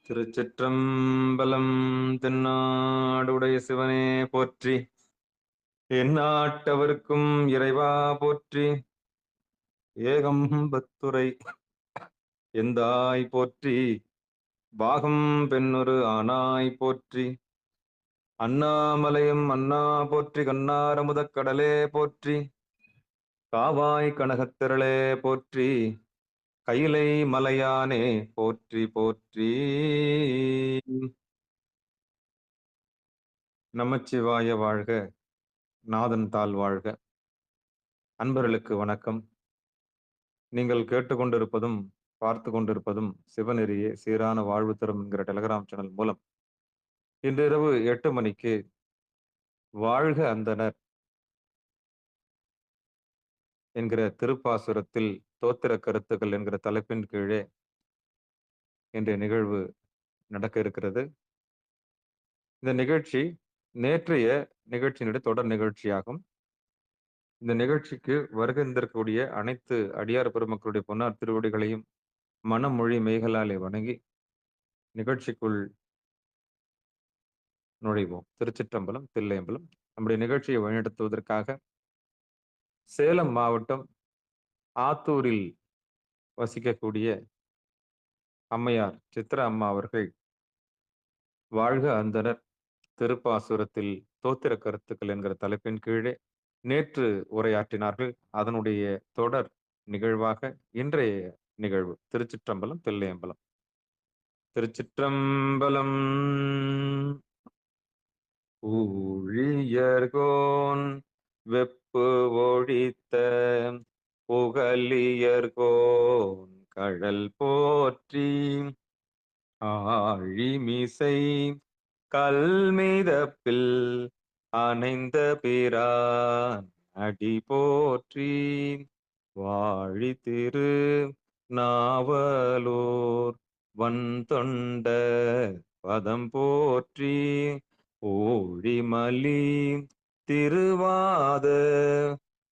திருச்சிற்றம்பலம். தென்னாடுடைய சிவனே போற்றி, எந்நாட்டவர்க்கும் இறைவா போற்றி. ஏகம்பத்துரை எந்தாய் போற்றி, பாகம் பெண்ணொரு ஆனாய் போற்றி. அண்ணாமலையும் அண்ணா போற்றி, கண்ணாரமுதக் கடலே போற்றி. காவாய் கனகத்திரளே போற்றி, கைலை மலையானே போற்றி போற்றி. நமச்சிவாய வாழ்க, நாதன் தாள் வாழ்க. அன்பர்களுக்கு வணக்கம். நீங்கள் கேட்டுக்கொண்டிருப்பதும் பார்த்து கொண்டிருப்பதும் சிவநெறியே சீரான வாழ்வு தரும் என்கிற டெலிகிராம் சேனல் மூலம் இன்றிரவு 8 மணிக்கு வாழ்க அந்தனர் என்கிற திருப்பாசுரத்தில் தோத்திர கருத்துக்கள் என்கிற தலைப்பின் கீழே இன்றைய நிகழ்வு நடக்க இருக்கிறது. இந்த நிகழ்ச்சி நேற்றைய நிகழ்ச்சியினுடைய தொடர் நிகழ்ச்சியாகும். இந்த நிகழ்ச்சிக்கு வருகின்றிருக்கக்கூடிய அனைத்து அடியார் பெருமக்களுடைய பொன்னார் திருவடிகளையும் மனமொழி மெய்களாலே வணங்கி நிகழ்ச்சிக்குள் நுழைவோம். திருச்சிற்றம்பலம், தில்லையம்பலம். நம்முடைய நிகழ்ச்சியை வழிநடத்துவதற்காக சேலம் மாவட்டம் ஆத்தூரில் வசிக்கக்கூடிய அம்மையார் சித்ரா அம்மா அவர்கள் வாழ்க அந்தனர் திருப்பாசுரத்தில் தோத்திர கருத்துக்கள் என்கிற தலைப்பின் கீழே நேற்று உரையாற்றினார்கள். அதனுடைய தொடர் நிகழ்வாக இன்றைய நிகழ்வு திருச்சிற்றம்பலம், தில்லையம்பலம். திருச்சிற்றம்பலம். ஊழியர்கோன் வெப்பு ஒழித்த புகலியர்கோன் கழல் போற்றி, ஆழிமிசை கல்மிதப்பில் அணைந்த பிரான் அடி போற்றி, வாழி திரு நாவலூர் வன்தொண்ட பதம் போற்றி, ஊழிமலி திருவாத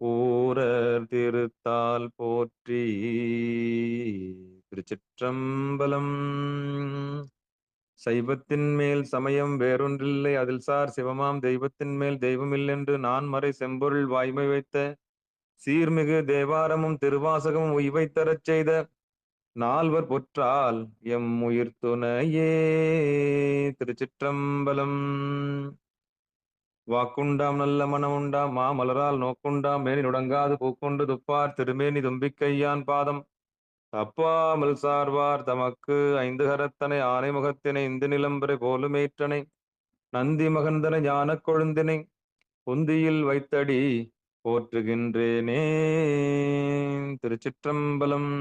ஊரர் திருத்தால் போற்றி. திருச்சிற்றம்பலம். சைவத்தின் மேல் சமயம் வேறொன்றில்லை, அதில் சார் சிவமாம் தெய்வத்தின் மேல் தெய்வமில்லென்று நான் மறை செம்பொருள் வாய்மை வைத்த சீர்மிகு தேவாரமும் திருவாசகமும் உய்வைத்தரச் செய்த நால்வர் பொற்றால் எம் உயிர் துணையே. திருச்சிற்றம்பலம். வாக்குண்டாம் நல்ல மனமுண்டாம் மாமலரால் நோக்குண்டாம் மேனி நுடங்காது பூக்கொண்டு துப்பார் திருமேனி தும்பிக்கையான் பாதம் தப்பாமல் சார்வார் தமக்கு ஐந்து கரத்தனை ஆனை முகத்தினை இந்து நிலம்பரை போலுமேற்றனை நந்தி மகந்தன ஞான கொழுந்தினை புந்தியில் வைத்தடி போற்றுகின்றேனே. திருச்சிற்றம்பலம்.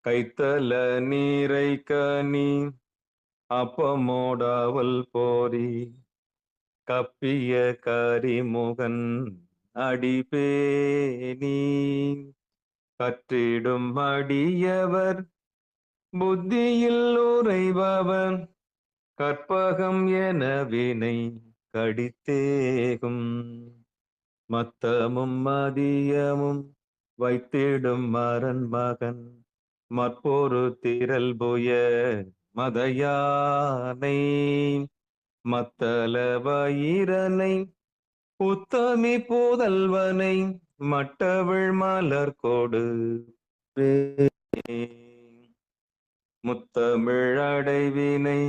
கைத்தல நீரை கனி அப்பமோடாவல் போரி கப்பிய கரிமுகன் அடிபேணி கற்றிடும் அடியவர் புத்தியில் உறைபவன் கற்பகம் என வினை கடித்தேகும் மத்தமும் மதியமும் வைத்திடும் மரன் மகன் மற்பொரு திரள் புய மதயானை மத்தல வயிரனை உத்தமி புதல்வனை மட்டவிழ் மலர் கொடு முத்தமிழடைவினை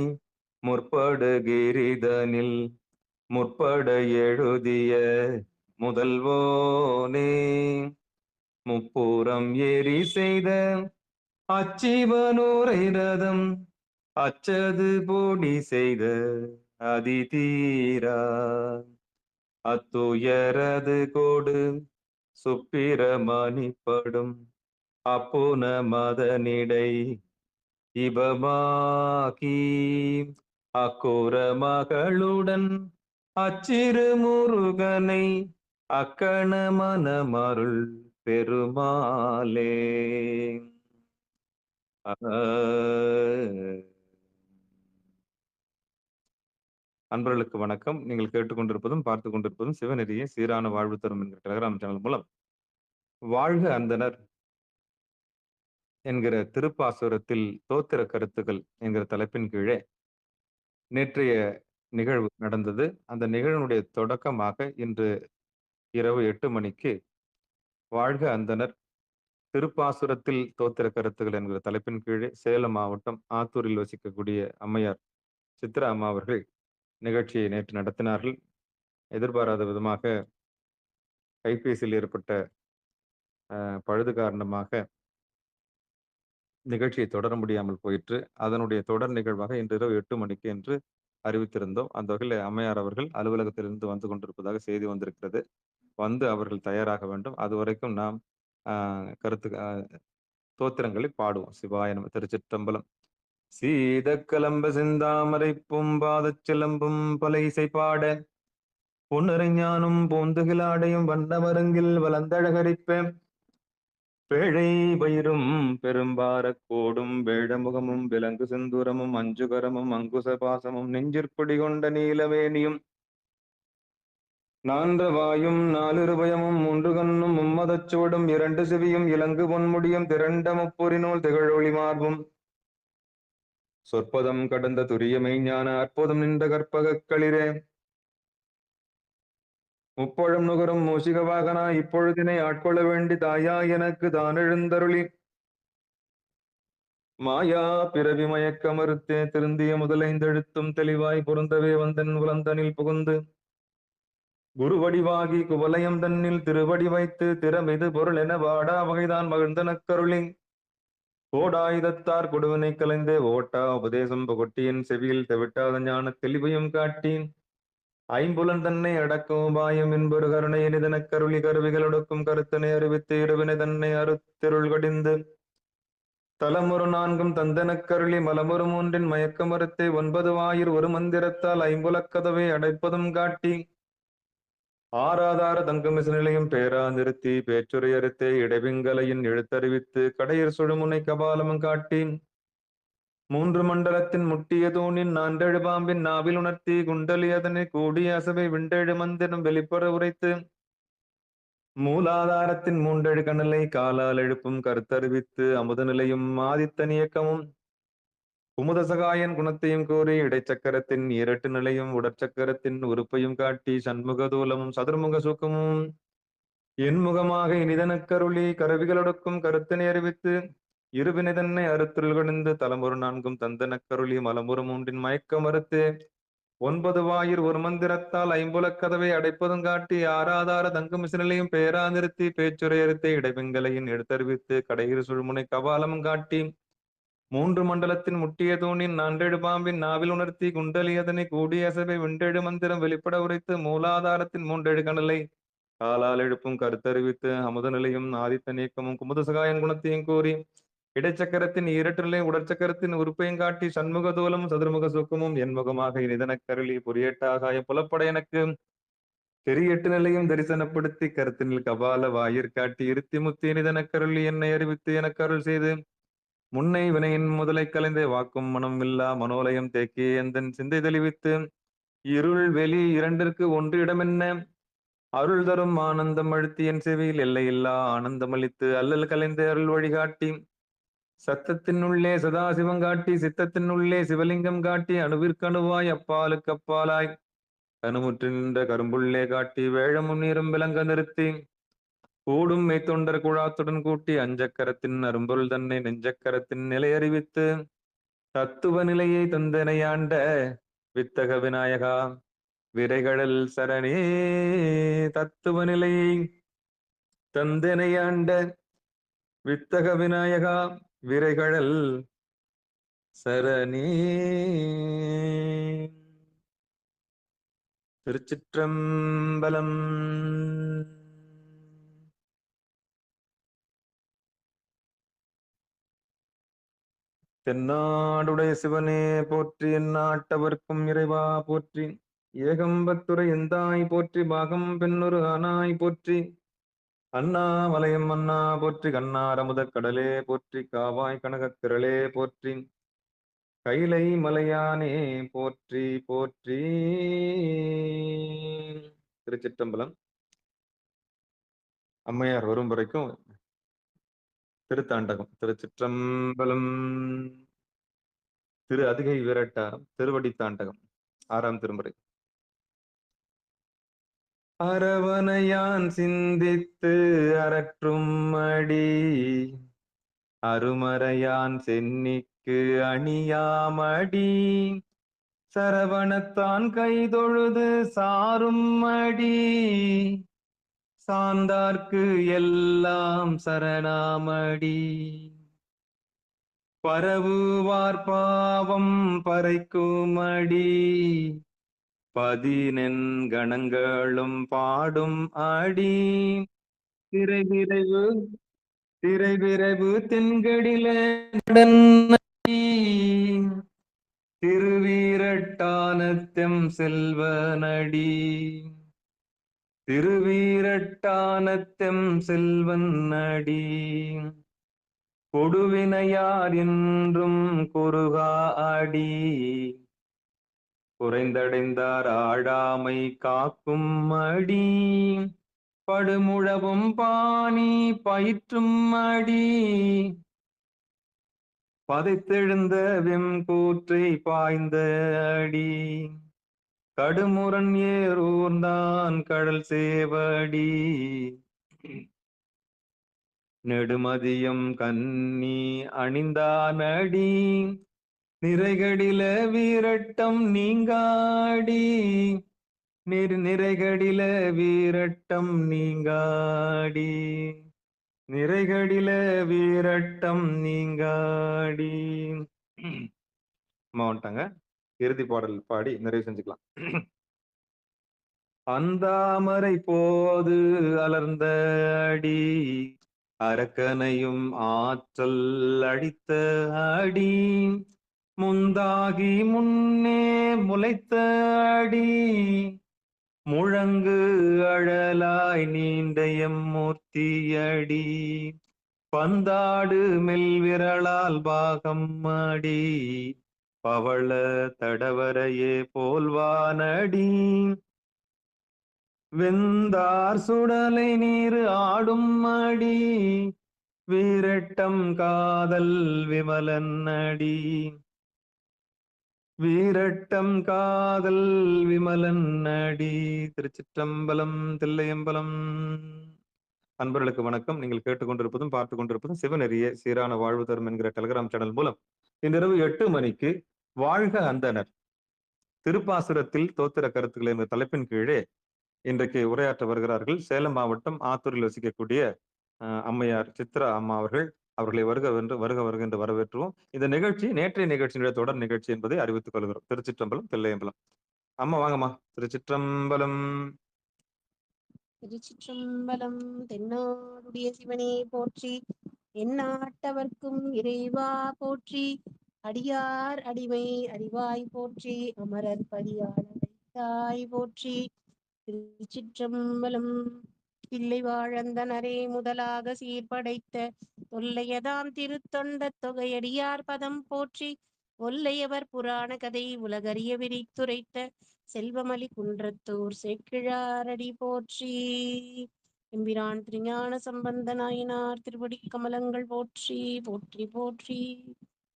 முற்படுகிரிதனில் முற்பட எழுதிய முதல்வோனே முப்புறம் ஏறி செய்த அச்சிவனூரை ரதம் அச்சது போடி செய்த அதிதீரா அத்துயரது கோடு சுப்பிரமணிப்படும் அப்புன மதனிடை இபமாகி அக்குற மகளுடன் அச்சிறு முருகனை அக்கண மனமருள் பெருமாளே. அன்பர்களுக்கு வணக்கம். நீங்கள் கேட்டுக்கொண்டிருப்பதும் பார்த்து கொண்டிருப்பதும் சிவநெறியே சீரான வாழ்வு தரும் என்கிற டெலிகிராம் சேனல் மூலம் வாழ்க அந்தனர் என்கிற திருப்பாசுரத்தில் தோத்திர கருத்துக்கள் என்கிற தலைப்பின் கீழே நேற்றைய நிகழ்வு நடந்தது. அந்த நிகழ்வினுடைய தொடக்கமாக இன்று இரவு 8 மணிக்கு வாழ்க அந்தணர் திருப்பாசுரத்தில் தோத்திர கருத்துக்கள் என்கிற தலைப்பின் கீழே சேலம் மாவட்டம் ஆத்தூரில் வசிக்கக்கூடிய அம்மையார் சித்ரா அம்மா அவர்கள் நிகழ்ச்சியை நேற்று நடத்தினார்கள். எதிர்பாராத விதமாக கைபேசியில் ஏற்பட்ட பழுது காரணமாக நிகழ்ச்சியை தொடர முடியாமல் போயிற்று. அதனுடைய தொடர் நிகழ்வாக இன்று இரவு 8 மணிக்கு என்று அறிவித்திருந்தோம். அந்த வகையில அம்மையார் அவர்கள் அலுவலகத்திலிருந்து வந்து கொண்டிருப்பதாக செய்தி வந்திருக்கிறது. வந்து அவர்கள் தயாராக வேண்டும். அதுவரைக்கும் நாம் அ கருத்து தோத்திரங்களை பாடுவோம். சிவாய நம. திருச்சிற்றம்பலம். சீதக்கலம்ப செந்தாமரை பூம்பாதச் சிலம்பும் பல இசை பாட பொன்னறிஞானும் பூந்துகிலாடையும் வண்ணமருங்கில் வளர்ந்தழகரிப்ப பேழை வயிறும் பெரும்பாரக் கோடும் வேழமுகமும் விலங்கு செந்தூரமும் அஞ்சுகரமும் அங்குச பாசமும் நெஞ்சிற்பொடி கொண்ட நீலவேணியும் நான்ற வாயும் நாலிருபயமும் மூன்று கண்ணும் மும்மதச் சுவடும் இரண்டு செவியும் இலங்கு பொன்முடியும் திரண்ட முப்பொறிநூல் திகழொளி மார்பும் சொற்பதம் கடந்த துரியமை ஞான அற்புதம் நின்ற கற்பகக் களிரே முப்பழம் நுகரும் மூஷிக வாகனா இப்பொழுதினை ஆட்கொள்ள வேண்டி தாயா எனக்கு தானெழுந்தருளி மாயா பிறவி மயக்க மறுத்தே திருந்திய முதலைந்தெழுத்தும் தெளிவாய் பொருந்தவே வந்தன் உலந்தனில் புகுந்து குருவடிவாகி குவலயம் தன்னில் திருவடி வைத்து திறமிது பொருள் என வாடா வகைதான் மகிழ்ந்தனக்கருளி கோடாயுதத்தார் கொடுவினை கலைந்தே ஓட்டா உபதேசம் புகட்டியின் செவியில் தெவிட்டாத ஞான தெளிவையும் காட்டி ஐம்புலன் தன்னை அடக்கும் உபாயம் என்பொரு கருணை நிதனக் கருளி கருவிகளொடுக்கும் கருத்தனை அறிவித்து இருவினை தன்னை அறுத்திருள் கடிந்து தலமுறு நான்கும் தந்தனக் கருளி மலமுறு மூன்றின் மயக்க மறுத்தே 9 வாயிர் ஒரு மந்திரத்தால் ஐம்புலக்கதவை அடைப்பதும் காட்டி ஆராதார தங்கமிசு நிலையும் பேரா நிறுத்தி பேச்சுரை அறுத்தே இடைவிங்கலையின் எழுத்தறிவித்து கடையர் சுழுமுனை கபாலமும் காட்டி 3 மண்டலத்தின் முட்டிய தூணின் நான்றெழு பாம்பின் நாவில் உணர்த்தி குண்டலி அதனை கூடிய அசபை விண்டெழு மந்திரம் வெளிப்பட உரைத்து மூலாதாரத்தின் மூன்றெழு கணலை காலால் எழுப்பும் கருத்தறிவித்து அமுத நிலையும் ஆதித்தன் இயக்கமும் குமுதசகாயன் குணத்தையும் கூறி இடைச்சக்கரத்தின் இரட்டு நிலையும் உடற்சக்கரத்தின் உறுப்பையும் காட்டி சண்முக தூலமும் சதுர்முக சூக்கமும் என்முகமாக இனிதனக்கருளி கருவிகளொடுக்கும் கருத்தினை அறிவித்து இருவினை தன்னை அறுத்துள் கணிந்து தலமுறு நான்கும் தந்தனக்கருளி மலமுறு மூன்றின் மயக்க மறுத்து 9 வாயிர் ஒரு மந்திரத்தால் ஐம்புலக் கதவை அடைப்பதும் காட்டி ஆராதார தங்குமிசு நிலையும் பேரா நிறுத்தி பேச்சுரை அறுத்தே இடைவெங்கலையின் எடுத்தறிவித்து கடையிறு சுழ்முனை கபாலமும் காட்டி 3 மண்டலத்தின் முட்டிய தூணின் நான்றெழு பாம்பின் நாவில் உணர்த்தி குண்டலி அதனை கூடிய அசபை விண்டெழு மந்திரம் வெளிப்பட உரைத்து மூலாதாரத்தின் மூன்றெழு கணலை காலால் எழுப்பும் கருத்தறிவித்து அமுத நிலையும் ஆதித்த நீக்கமும் குமுதசகாயன் குணத்தையும் கூறி இடைச்சக்கரத்தின் இரட்டு நிலை உடற்சக்கரத்தின் உறுப்பையும் காட்டி சண்முக தூலமும் சதுர்முக சுக்கமும் என்முகமாக இனிதனக் கருளி பொறியேட்டாகாய புலப்பட எனக்கு தெரியெட்டு நிலையும் தரிசனப்படுத்தி கருத்தினில் கபால வாயிற் காட்டி இருத்தி முத்தி இனிதனக் கருளி என்னை அறிவித்து எனக்கு அருள் செய்து முன்னை வினையின் முதலை கலைந்தே வாக்கும் மனம் இல்லா மனோலயம் தேக்கி எந்தன் சிந்தை தெளிவித்து இருள் வெளி இரண்டிற்கு ஒன்று இடமென்ன அருள் தரும் ஆனந்தம் அழுத்தி என் செவியில் எல்லையில்லா ஆனந்தமளித்து அல்லல் கலைந்து அருள் வழிகாட்டி சத்தத்தின் உள்ளே சதாசிவம் காட்டி சித்தத்தின் உள்ளே சிவலிங்கம் காட்டி அணுவிற்கணுவாய் அப்பாலுக்கு அப்பாலாய் கணுமுற்று நின்ற கரும்புள்ளே காட்டி வேழமும் நீரும் விளங்க நிறுத்தி கூடும் மெய்த்தொண்டர் குழாத்துடன் கூட்டி அஞ்சக்கரத்தின் அரும்பொருள் தன்னை நெஞ்சக்கரத்தின் நிலை அறிவித்து தத்துவ நிலையை தந்தனையாண்ட வித்தக விநாயகா விரைகடல் சரணே தத்துவ நிலையை தந்தனையாண்ட வித்தக விநாயகா விரைகடல் சரணே. திருச்சிற்றம்பலம். தென்னாடுடைய சிவனே போற்றி எந்நாட்டவர்க்கும் இறைவா போற்றி ஏகம்பத்துரை எந்தாய் போற்றி பாகம் பெண்ணொரு ஆனாய் போற்றி அண்ணாமலையம் அண்ணா போற்றி கண்ணாரமுதக் கடலே போற்றி காவாய் கனகத் திரளே போற்றி கைலை மலையானே போற்றி போற்றி. திருச்சிற்றம்பலம். அம்மையார் வரும் வரைக்கும் திருத்தாண்டகம். திருச்சிற்றம்பலம். திரு அதிகை விரட்டாரம். திருவடி தாண்டகம். 6ஆம் திருமுறை. அரவணையான் சிந்தித்து அரற்றும் அடி அருமறையான் சென்னிக்கு அணியாமடி சரவணத்தான் கைதொழுது சாரும் அடி சார்ந்தார்க்கு எல்லாம் சரணாமடி பரவுவார் பாவம் பறைக்குமடி பதினெண் கணங்களும் பாடும் அடி திரைவிரைவு திரைவிரைவு தென்கடில திருவீரட்டானத்தெம் செல்வனடி திருவீரட்டானத்தெம் செல்வனடி கொடுவினையார் என்றும் குறுகா அடி குறைந்தடைந்தார் ஆடாமை காக்கும் அடி படுமுழவும் பாணி பயிற்றும் அடி பதைத்தெழுந்த வெம்கூற்றை பாய்ந்த அடி கடுமுரண் ஏறூர்ந்தான் கடல் சேவடி நெடுமதியம் கன்னி அணிந்தான் அடி நிறைகடில வீரட்டம் நீங்காடி நிறைகடில வீரட்டம் நீங்காடி நிறைகடில வீரட்டம் நீங்காடி. அம்மா வந்துட்டாங்க. இறுதி பாடல் பாடி நிறைவு செஞ்சுக்கலாம். அந்தாமரை போது அலர்ந்த அடி அரக்கனையும் ஆற்றல் அடித்த அடி முந்தாகி முன்னே முளைத்த அடி முழங்கு அழலாய் நீண்டயம் மூர்த்தியடி பந்தாடு மெல்விரலால் பாகம் அடி பவள தடவரையே போல்வானடி வெந்தார் சுடலை நீர் ஆடும் அடி வீரட்டம் காதல் விமலன் அடி வீரட்டம் காதல் விமலன் அடி. திருச்சிற்றம்பலம். தில்லையம்பலம். அன்பர்களுக்கு வணக்கம். நீங்கள் கேட்டுக்கொண்டிருப்பதும் பார்த்து கொண்டிருப்பதும் சிவநெறிய சீரான வாழ்வு தரும் என்கிற டெலிகிராம் சேனல் மூலம் இன்றிரவு 8 மணிக்கு வாழ்க அந்தனர் திருப்பாசுரத்தில் தோத்திர கருத்துக்கள் என்ற தலைப்பின் கீழே இன்றைக்கு உரையாற்ற வருகிறார்கள் சேலம் மாவட்டம் ஆத்தூரில் வசிக்கக்கூடிய அம்மையார் சித்ரா அம்மா அவர்களை வருக என்று வரவேற்றுவோம். இந்த நிகழ்ச்சி நேற்றைய நிகழ்ச்சியினுடைய தொடர் நிகழ்ச்சி என்பதை அறிவித்துக் கொள்கிறோம். திருச்சிற்றம்பலம். தில்லையம்பலம். அம்மா வாங்கம்மா. திருச்சிற்றம்பலம். திருச்சிற்றம்பலம். தென்னாடுடைய சிவனே போற்றி, எந்நாட்டவர்க்கும் இறைவா போற்றி, அடியார் அடிமை அறிவாய் போற்றி, அமரர் பரியாய் போற்றி. திருச்சிற்றம்பலம். பிள்ளை வாழந்தனரே முதலாக சீர்படைத்த தொல்லையதாம் திருத்தொண்ட தொகையடியார் பதம் போற்றி, ஒல்லையவர் புராண கதை உலகறிய விரித்துரைத்த செல்வமலி குன்றத்தூர் சேக்கிழாரடி போற்றி. எம்பிரான் திருஞான சம்பந்த நாயனார் திருவடி கமலங்கள் போற்றி போற்றி போற்றி.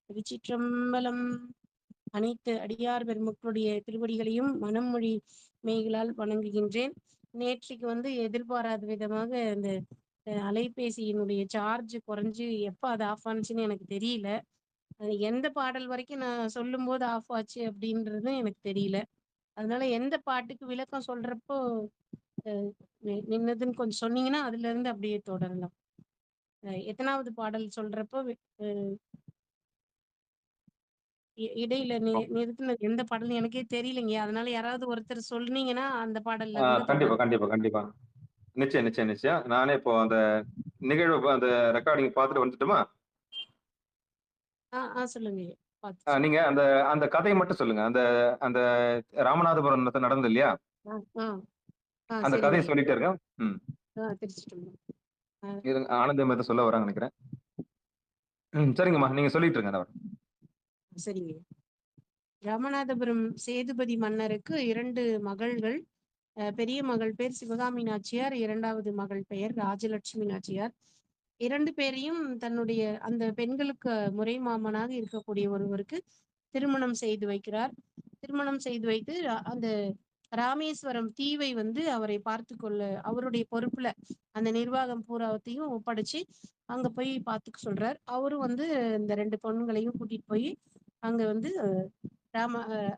திருச்சிற்றம்பலம். அனைத்து அடியார் பெருமக்களுடைய திருவடிகளையும் மனம் மொழி மெய்களால் வணங்குகின்றேன். நேற்றைக்கு எதிர்பாராத விதமாக இந்த அலைபேசியினுடைய சார்ஜ் குறைஞ்சு எப்போ அது ஆஃப் ஆனிச்சுன்னு எனக்கு தெரியல. அது எந்த பாடல் வரைக்கும் நான் சொல்லும் போது ஆஃப் ஆச்சு அப்படின்றது எனக்கு தெரியல. அதனால எந்த பாட்டுக்கு விளக்கம் சொல்றப்போ நின்னதுன்னு கொஞ்சம் சொன்னீங்கன்னா அதுல இருந்து அப்படியே தொடரலாம். எத்தனாவது பாடல் சொல்றப்போ இடையில நிறுத்தினது எந்த பாடல் எனக்கே தெரியலைங்க. அதனால யாராவது ஒருத்தர் சொன்னீங்கன்னா அந்த பாடல்ல இருந்து கண்டிப்பா நிச்சயம். நானே இப்போ அந்த நிகழ்வு அந்த ரெக்கார்டிங் பார்த்துட்டு வந்துட்டுமா? சொல்லுங்க. நீங்க அந்த அந்த கதையை மட்டும் சொல்லுங்க. அந்த அந்த ராமநாதபுரம் நடந்தது இல்லையா? அந்த கதையை சொல்லிட்டே இருக்கேன். ஆனந்தம் சொல்ல வராங்க நினைக்கிறேன். சரிங்கம்மா, நீங்க சொல்லிட்டு இருங்க. சரிங்க. ராமநாதபுரம் சேதுபதி மன்னருக்கு 2 மகள்கள். பெரிய மகள் பேர் சிவகாமி நாச்சியார், 2வது மகள் பெயர் ராஜலட்சுமி நாச்சியார். 2 பேரையும் தன்னுடைய அந்த பெண்களுக்கு முறை மாமனாக இருக்கக்கூடிய ஒருவருக்கு திருமணம் செய்து வைக்கிறார். திருமணம் செய்து வைத்து அந்த ராமேஸ்வரம் தீவை வந்து அவரை பார்த்துக்கொள்ள அவருடைய பொறுப்புல அந்த நிர்வாகம் பூராவத்தையும் ஒப்படைச்சு அங்க போய் பார்த்துக்க சொல்றார். அவரும் வந்து இந்த 2 பொண்ணுங்களையும் கூட்டிட்டு போய் அங்க வந்து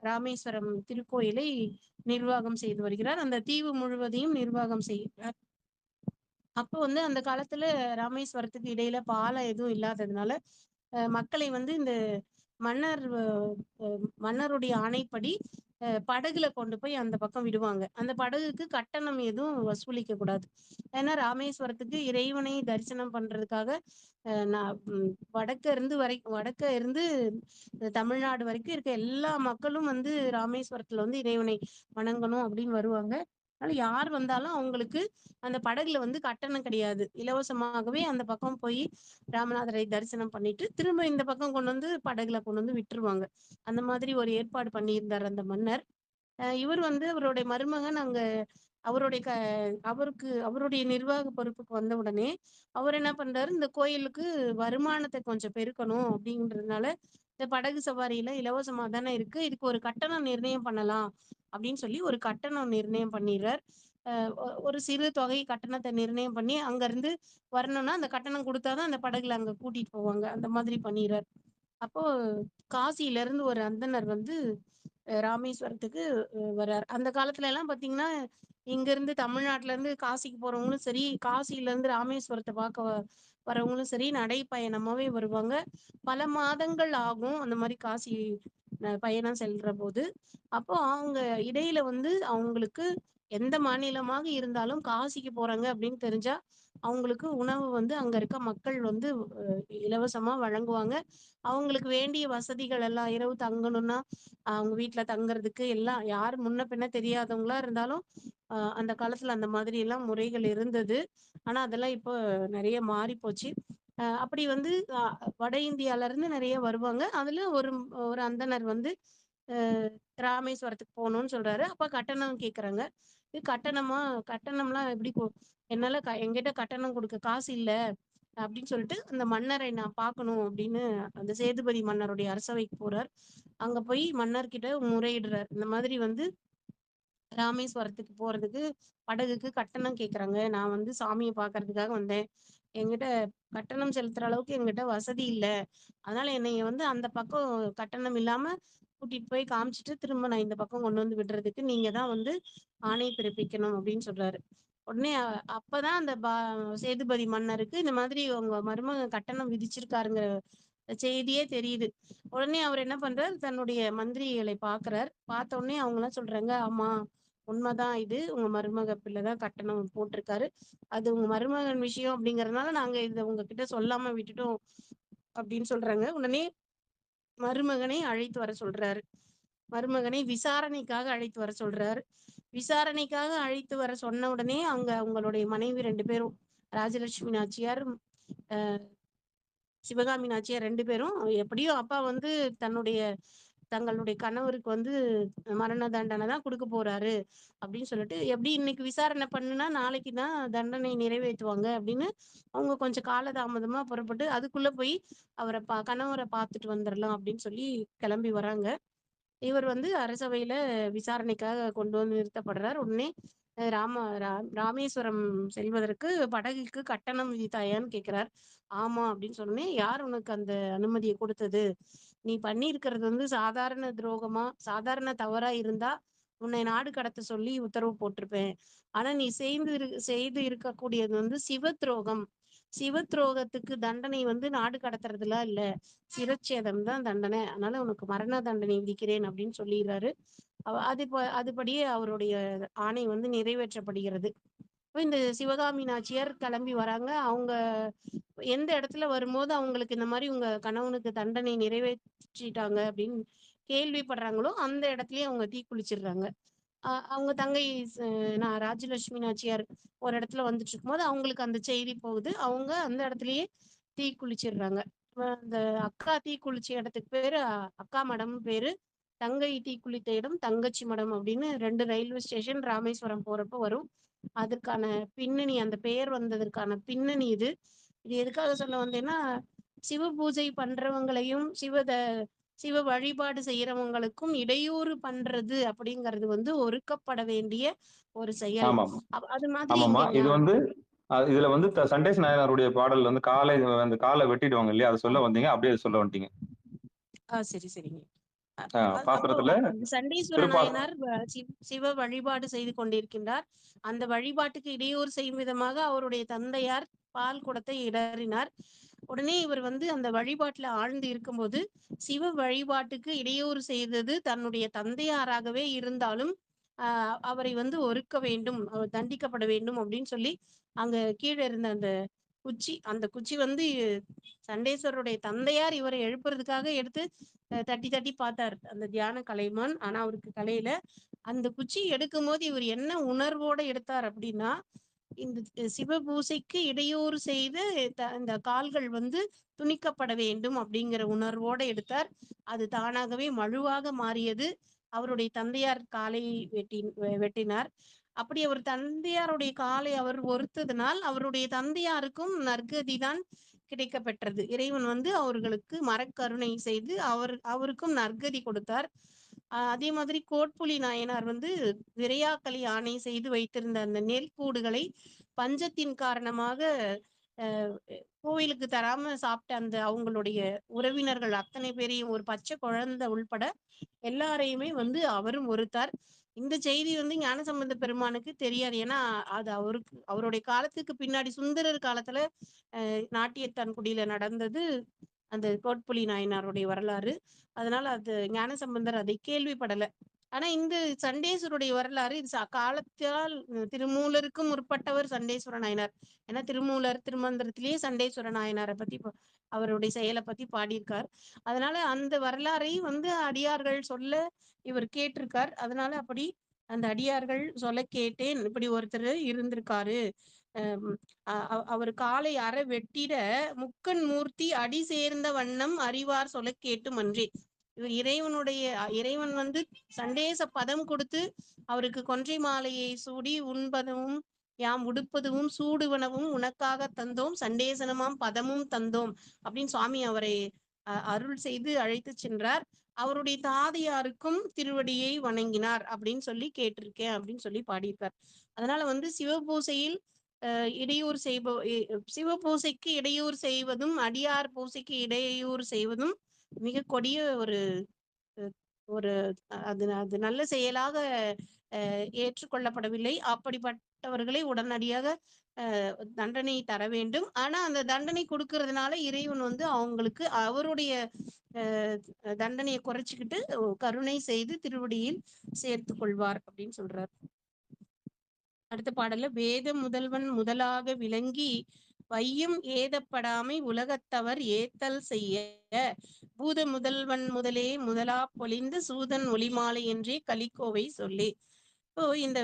ராமேஸ்வரம் திருக்கோயிலை நிர்வாகம் செய்து வருகிறார். அந்த தீவு முழுவதையும் நிர்வாகம் செய்கிறார். அப்போ வந்து அந்த காலத்துல ராமேஸ்வரத்துக்கு இடையில பாலம் எதுவும் இல்லாததுனால மக்களை வந்து இந்த மன்னர் மன்னருடைய ஆணைப்படி படகுல கொண்டு போய் அந்த பக்கம் விடுவாங்க. அந்த படகுக்கு கட்டணம் எதுவும் வசூலிக்க கூடாது. ஏன்னா ராமேஸ்வரத்துக்கு இறைவனை தரிசனம் பண்றதுக்காக நான் வடக்க இருந்து தமிழ்நாடு வரைக்கும் இருக்க எல்லா மக்களும் வந்து ராமேஸ்வரத்துல வந்து இறைவனை வணங்கணும் அப்படின்னு வருவாங்க. அதனால யார் வந்தாலும் அவங்களுக்கு அந்த படகுல வந்து கட்டணம் கிடையாது. இலவசமாகவே அந்த பக்கம் போய் ராமநாதரை தரிசனம் பண்ணிட்டு திரும்ப இந்த பக்கம் கொண்டு வந்து படகுல கொண்டு வந்து விட்டுருவாங்க. அந்த மாதிரி ஒரு ஏற்பாடு பண்ணியிருந்தார் அந்த மன்னர். இவர் வந்து அவருடைய மருமகன் அங்க அவருடைய அவருடைய நிர்வாக பொறுப்புக்கு வந்த உடனே அவர் என்ன பண்றாரு, இந்த கோயிலுக்கு வருமானத்தை கொஞ்சம் பெருக்கணும் அப்படின்றதுனால இந்த படகு சவாரியில இலவசமா தானே இருக்கு, இதுக்கு ஒரு கட்டணம் நிர்ணயம் பண்ணலாம் அப்படின்னு சொல்லி ஒரு கட்டணம் நிர்ணயம் பண்ணிடுறார். ஒரு சிறு தொகை கட்டணத்தை நிர்ணயம் பண்ணி அங்க இருந்து வரணும்னா அந்த கட்டணம் கொடுத்தாதான் அந்த படகுல அங்க கூட்டிட்டு போவாங்க. அந்த மாதிரி பண்ணிடுறார். அப்போ காசியில இருந்து ஒரு அந்தணர் வந்து ராமேஸ்வரத்துக்கு வர்றார். அந்த காலத்துல எல்லாம் பாத்தீங்கன்னா இங்க இருந்து தமிழ்நாட்டுல இருந்து காசிக்கு போறவங்களும் சரி, காசியில இருந்து ராமேஸ்வரத்தை பார்க்க வரவங்களும் சரி நடைப்பயணமாவே வருவாங்க. பல மாதங்கள் ஆகும் அந்த மாதிரி காசி பயணம் செல்ற போது. அப்போ அவங்க இடையில வந்து அவங்களுக்கு எந்த மாநிலமாக இருந்தாலும் காசிக்கு போறாங்க அப்படின்னு தெரிஞ்சா அவங்களுக்கு உணவு வந்து அங்க இருக்க மக்கள் வந்து இலவசமா வழங்குவாங்க. அவங்களுக்கு வேண்டிய வசதிகள் எல்லாம் இரவு தங்கணும்னா அவங்க வீட்டுல தங்குறதுக்கு எல்லாம் யார் முன்ன பின்ன தெரியாதவங்களா இருந்தாலும் அந்த காலத்துல அந்த மாதிரி எல்லாம் முறைகள் இருந்தது. ஆனா அதெல்லாம் இப்போ நிறைய மாறி போச்சு. அப்படி வந்து வட இந்தியால இருந்து நிறைய வருவாங்க. அதுல ஒரு ஒரு அந்தணர் வந்து ராமேஸ்வரத்துக்கு போகணும்னு சொல்றாரு. அப்ப கட்டணம் கேக்குறாங்க. இது கட்டணமா? கட்டணம்லாம் எப்படி என்னால என்கிட்ட கட்டணம் கொடுக்க காசு இல்ல அப்படின்னு சொல்லிட்டு அந்த மன்னரை நான் பார்க்கணும் அப்படின்னு அந்த சேதுபதி மன்னருடைய அரசவைக்கு போறார். அங்க போய் மன்னர்கிட்ட முறையிடுறார். இந்த மாதிரி வந்து ராமேஸ்வரத்துக்கு போறதுக்கு படகுக்கு கட்டணம் கேக்குறாங்க. நான் வந்து சாமியை பார்க்கறதுக்காக வந்தேன். என்கிட்ட கட்டணம் செலுத்துற அளவுக்கு என்கிட்ட வசதி இல்ல. அதனால என்னைய வந்து அந்த பக்கம் கட்டணம் இல்லாம கூட்டிட்டு போய் காமிச்சிட்டு திரும்ப நான் இந்த பக்கம் கொண்டு வந்து விடுறதுக்கு நீங்க தான் வந்து ஆணை பிறப்பிக்கணும் அப்படின்னு சொல்றாரு. உடனே அப்பதான் அந்த சேதுபதி மன்னருக்கு இந்த மாதிரி உங்க மருமகன் கட்டணம் விதிச்சிருக்காருங்கிற செய்தியே தெரியுது. உடனே அவர் என்ன பண்றாரு, தன்னுடைய மந்திரிகளை பாக்குறார். பார்த்த உடனே அவங்க எல்லாம் சொல்றாங்க, ஆமா உண்மைதான், இது உங்க மருமக பிள்ளைதான் கட்டணம் போட்டிருக்காரு. அது உங்க மருமகன் விஷயம் அப்படிங்கறதுனால நாங்க இதை உங்ககிட்ட சொல்லாம விட்டுட்டோம் அப்படின்னு சொல்றாங்க. உடனே மருமகனை அழைத்து வர சொல்றாரு. மருமகனை விசாரணைக்காக அழைத்து வர சொல்றாரு. விசாரணைக்காக அழைத்து வர சொன்ன உடனே அவங்க அவங்களுடைய மனைவி 2 பேரும் ராஜலட்சுமி நாச்சியார் சிவகாமி நாச்சியார் 2 பேரும் எப்படியோ அப்பா வந்து தன்னுடைய தங்களுடைய கணவருக்கு வந்து மரண தண்டனை தான் கொடுக்க போறாரு அப்படின்னு சொல்லிட்டு எப்படி இன்னைக்கு விசாரணை பண்ணுனா நாளைக்கு தான் தண்டனை நிறைவேற்றுவாங்க அப்படின்னு அவங்க கொஞ்சம் காலதாமதமா புறப்பட்டு அதுக்குள்ள போய் அவரை கணவரை பார்த்துட்டு வந்துடலாம் அப்படின்னு சொல்லி கிளம்பி வராங்க. இவர் வந்து அரசவையில விசாரணைக்காக கொண்டு வந்து நிறுத்தப்படுறார். உடனே ராமேஸ்வரம் செல்வதற்கு படகுக்கு கட்டணம் விதித்தாயான்னு கேட்கிறார். ஆமா அப்படின்னு சொன்னே, யார் உனக்கு அந்த அனுமதியை கொடுத்தது? நீ பண்ணியிருக்கிறது வந்து சாதாரண துரோகமா சாதாரண தவறா இருந்தா உன்னை நாடு கடத்த சொல்லி உத்தரவு போட்டிருப்பேன். ஆனா நீ செய்து இருக்கக்கூடியது வந்து சிவ துரோகம். சிவ துரோகத்துக்கு தண்டனை வந்து நாடு கடத்துறதுலாம் இல்ல, சிரச்சேதம் தான் தண்டனை. அதனால உனக்கு மரண தண்டனை விதிக்கிறேன் அப்படின்னு சொல்லிடுறாரு. அதுபடியே அவருடைய ஆணை வந்து நிறைவேற்றப்படுகிறது. இப்ப இந்த சிவகாமி நாச்சியார் கிளம்பி வராங்க. அவங்க எந்த இடத்துல வரும்போது அவங்களுக்கு இந்த மாதிரி உங்க கணவனுக்கு தண்டனை நிறைவேற்றிட்டாங்க அப்படின்னு கேள்விப்படுறாங்களோ அந்த இடத்துலயே அவங்க தீக்குளிச்சிடுறாங்க. அவங்க தங்கை நான் ராஜலட்சுமி நாச்சியார் ஒரு இடத்துல வந்துட்டு இருக்கும்போது அவங்களுக்கு அந்த செய்தி போகுது. அவங்க அந்த இடத்துலயே தீ குளிச்சிடுறாங்க. அந்த அக்கா தீ குளிச்ச இடத்துக்கு பேரு அக்கா மடம் பேரு. தங்கை தீ குளித்த இடம் தங்கச்சி மடம் அப்படின்னு 2 ரயில்வே ஸ்டேஷன் ராமேஸ்வரம் போறப்ப வரும். அதற்கான பின்னணி, அந்த பெயர் வந்ததற்கான பின்னணி இது. இது எதுக்காக சொல்ல வந்தேன்னா, சிவ பூஜை பண்றவங்களையும், சிவ வழிபாடு செய்யறவங்களுக்கும் இடையூறு பண்றது அப்படிங்கிறது வந்து ஒருக்கப்பட வேண்டிய ஒரு செயல். ஆமாம். அது மாதிரி ஆமாம்மா. இங்க இது வந்து இதுல வந்து சண்டேஸ் நாயனாருடைய பாடல் வந்து அந்த கால வெட்டிடுவாங்க இல்லையா? அத சொல்ல வந்தீங்க. அப்படியே அத சொல்ல வந்துட்டீங்க. சரி, சரிங்க. அ அப்போ பாசுரத்துல அந்த சண்டீஸ்வர திருப்பார் நாயனார் சிவ வழிபாடு செய்து கொண்டிருக்கின்றார். அந்த வழிபாட்டுக்கு இடையூறு செய்யும் விதமாக அவருடைய தந்தையார் பால் குடத்தை இடறினார். உடனே இவர் வந்து அந்த வழிபாட்டுல ஆழ்ந்து இருக்கும்போது, சிவ வழிபாட்டுக்கு இடையூறு செய்தது தன்னுடைய தந்தையாராகவே இருந்தாலும், அவரை வந்து ஒருக்க வேண்டும், அவர் தண்டிக்கப்பட வேண்டும் அப்படின்னு சொல்லி, அங்க கீழ இருந்த அந்த குச்சி வந்து சண்டேஸ்வரருடைய தந்தையார் இவரை எழுப்புறதுக்காக எடுத்து தட்டி தட்டி பார்த்தார் அந்த தியான கலைமான். ஆனா அவருக்கு கலையில. அந்த குச்சி எடுக்கும்போது இவர் என்ன உணர்வோட எடுத்தார் அப்படின்னா, இந்த சிவபூசைக்கு இடையூறு செய்து இந்த கால்கள் வந்து துணிக்கப்பட வேண்டும் அப்படிங்கிற உணர்வோட எடுத்தார். அது தானாகவே மழுவாக மாறியது. அவருடைய தந்தையார் காலை வெட்டினார். அப்படி அவர் தந்தையாருடைய காலை அவர் ஒருத்ததினால் அவருடைய தந்தையாருக்கும் நற்கதிதான் கிடைக்கப் பெற்றது. இறைவன் வந்து அவர்களுக்கு மரக்கருணை செய்து அவருக்கும் நற்கதி கொடுத்தார். அதே மாதிரி கோட்புலி நாயனார் வந்து விரையாக்களி ஆணை செய்து வைத்திருந்த அந்த நெற்கூடுகளை பஞ்சத்தின் காரணமாக அஹ், கோவிலுக்கு தராம சாப்பிட்ட அந்த அவங்களுடைய உறவினர்கள் அத்தனை பேரையும், ஒரு பச்சை குழந்தை உள்பட எல்லாரையுமே வந்து அவரும் ஒருத்தார். இந்த செய்தி வந்து ஞானசம்பந்த பெருமானுக்கு தெரியாது. ஏன்னா அது அவருடைய காலத்துக்கு பின்னாடி சுந்தரர் காலத்துல நாட்டியத்தான்குடியில நடந்தது அந்த கோட்புலி நாயனாருடைய வரலாறு. அதனால அது ஞானசம்பந்தர் அதை கேள்விப்படல. ஆனா இந்த சண்டேஸ்வருடைய வரலாறு இது காலத்தால் திருமூலருக்கும் முற்பட்டவர் சண்டேஸ்வர நாயனார். ஏன்னா திருமூலர் திருமந்திரத்திலேயே சண்டேஸ்வர நாயனாரை பத்தி அவருடைய செயலை பத்தி பாடியிருக்கார். அதனால அந்த வரலாறை வந்து அடியார்கள் சொல்ல இவர் கேட்டிருக்கார். அதனால அப்படி அந்த அடியார்கள் சொல்ல கேட்டேன், இப்படி ஒருத்தர் இருந்திருக்காரு. அவர் காலை அற வெட்டிட முக்கன் மூர்த்தி அடி சேர்ந்த வண்ணம் அறிவார் சொல்ல கேட்டு மன்றே. இவர் இறைவன் வந்து சண்டேச பதம் கொடுத்து அவருக்கு கொன்றை மாலையை சூடி உண்பதும் யாம் உடுப்பதுவும் சூடுவனவும் உனக்காக தந்தோம் சண்டேசனமாம் பதமும் தந்தோம் அப்படின்னு சுவாமி அவரை அருள் செய்து அழைத்து சென்றார். அவருடைய தாதியாருக்கும் திருவடியை வணங்கினார் அப்படின்னு சொல்லி கேட்டிருக்கேன் அப்படின்னு சொல்லி பாடியிருக்கார். அதனால வந்து சிவபூசையில் இடையூறு சிவபூசைக்கு இடையூறு செய்வதும் அடியார் பூசைக்கு இடையூறு செய்வதும் மிக கொடிய ஒரு ஒரு அது அது நல்ல செயலாக ஏற்றுக்கொள்ளப்படவில்லை. அப்படிப்பட்டவர்களை உடனடியாக தண்டனை தர வேண்டும். ஆனா அந்த தண்டனை கொடுக்கறதுனால இறைவன் வந்து அவங்களுக்கு அவருடைய தண்டனையை குறைச்சிக்கிட்டு கருணை செய்து திருவடியில் சேர்த்து கொள்வார் அப்படின்னு சொல்றார். அடுத்த பாடல்ல வேத முதல்வன் முதலாக விளங்கி வையம் ஏதப்படாமை உலகத்தவர் ஏத்தல் செய்ய பூத முதல்வன் முதலே முதலா பொலிந்து சூதன் ஒளிமாலை என்றே கலிக்கோவை சொல்லி. இப்போ இந்த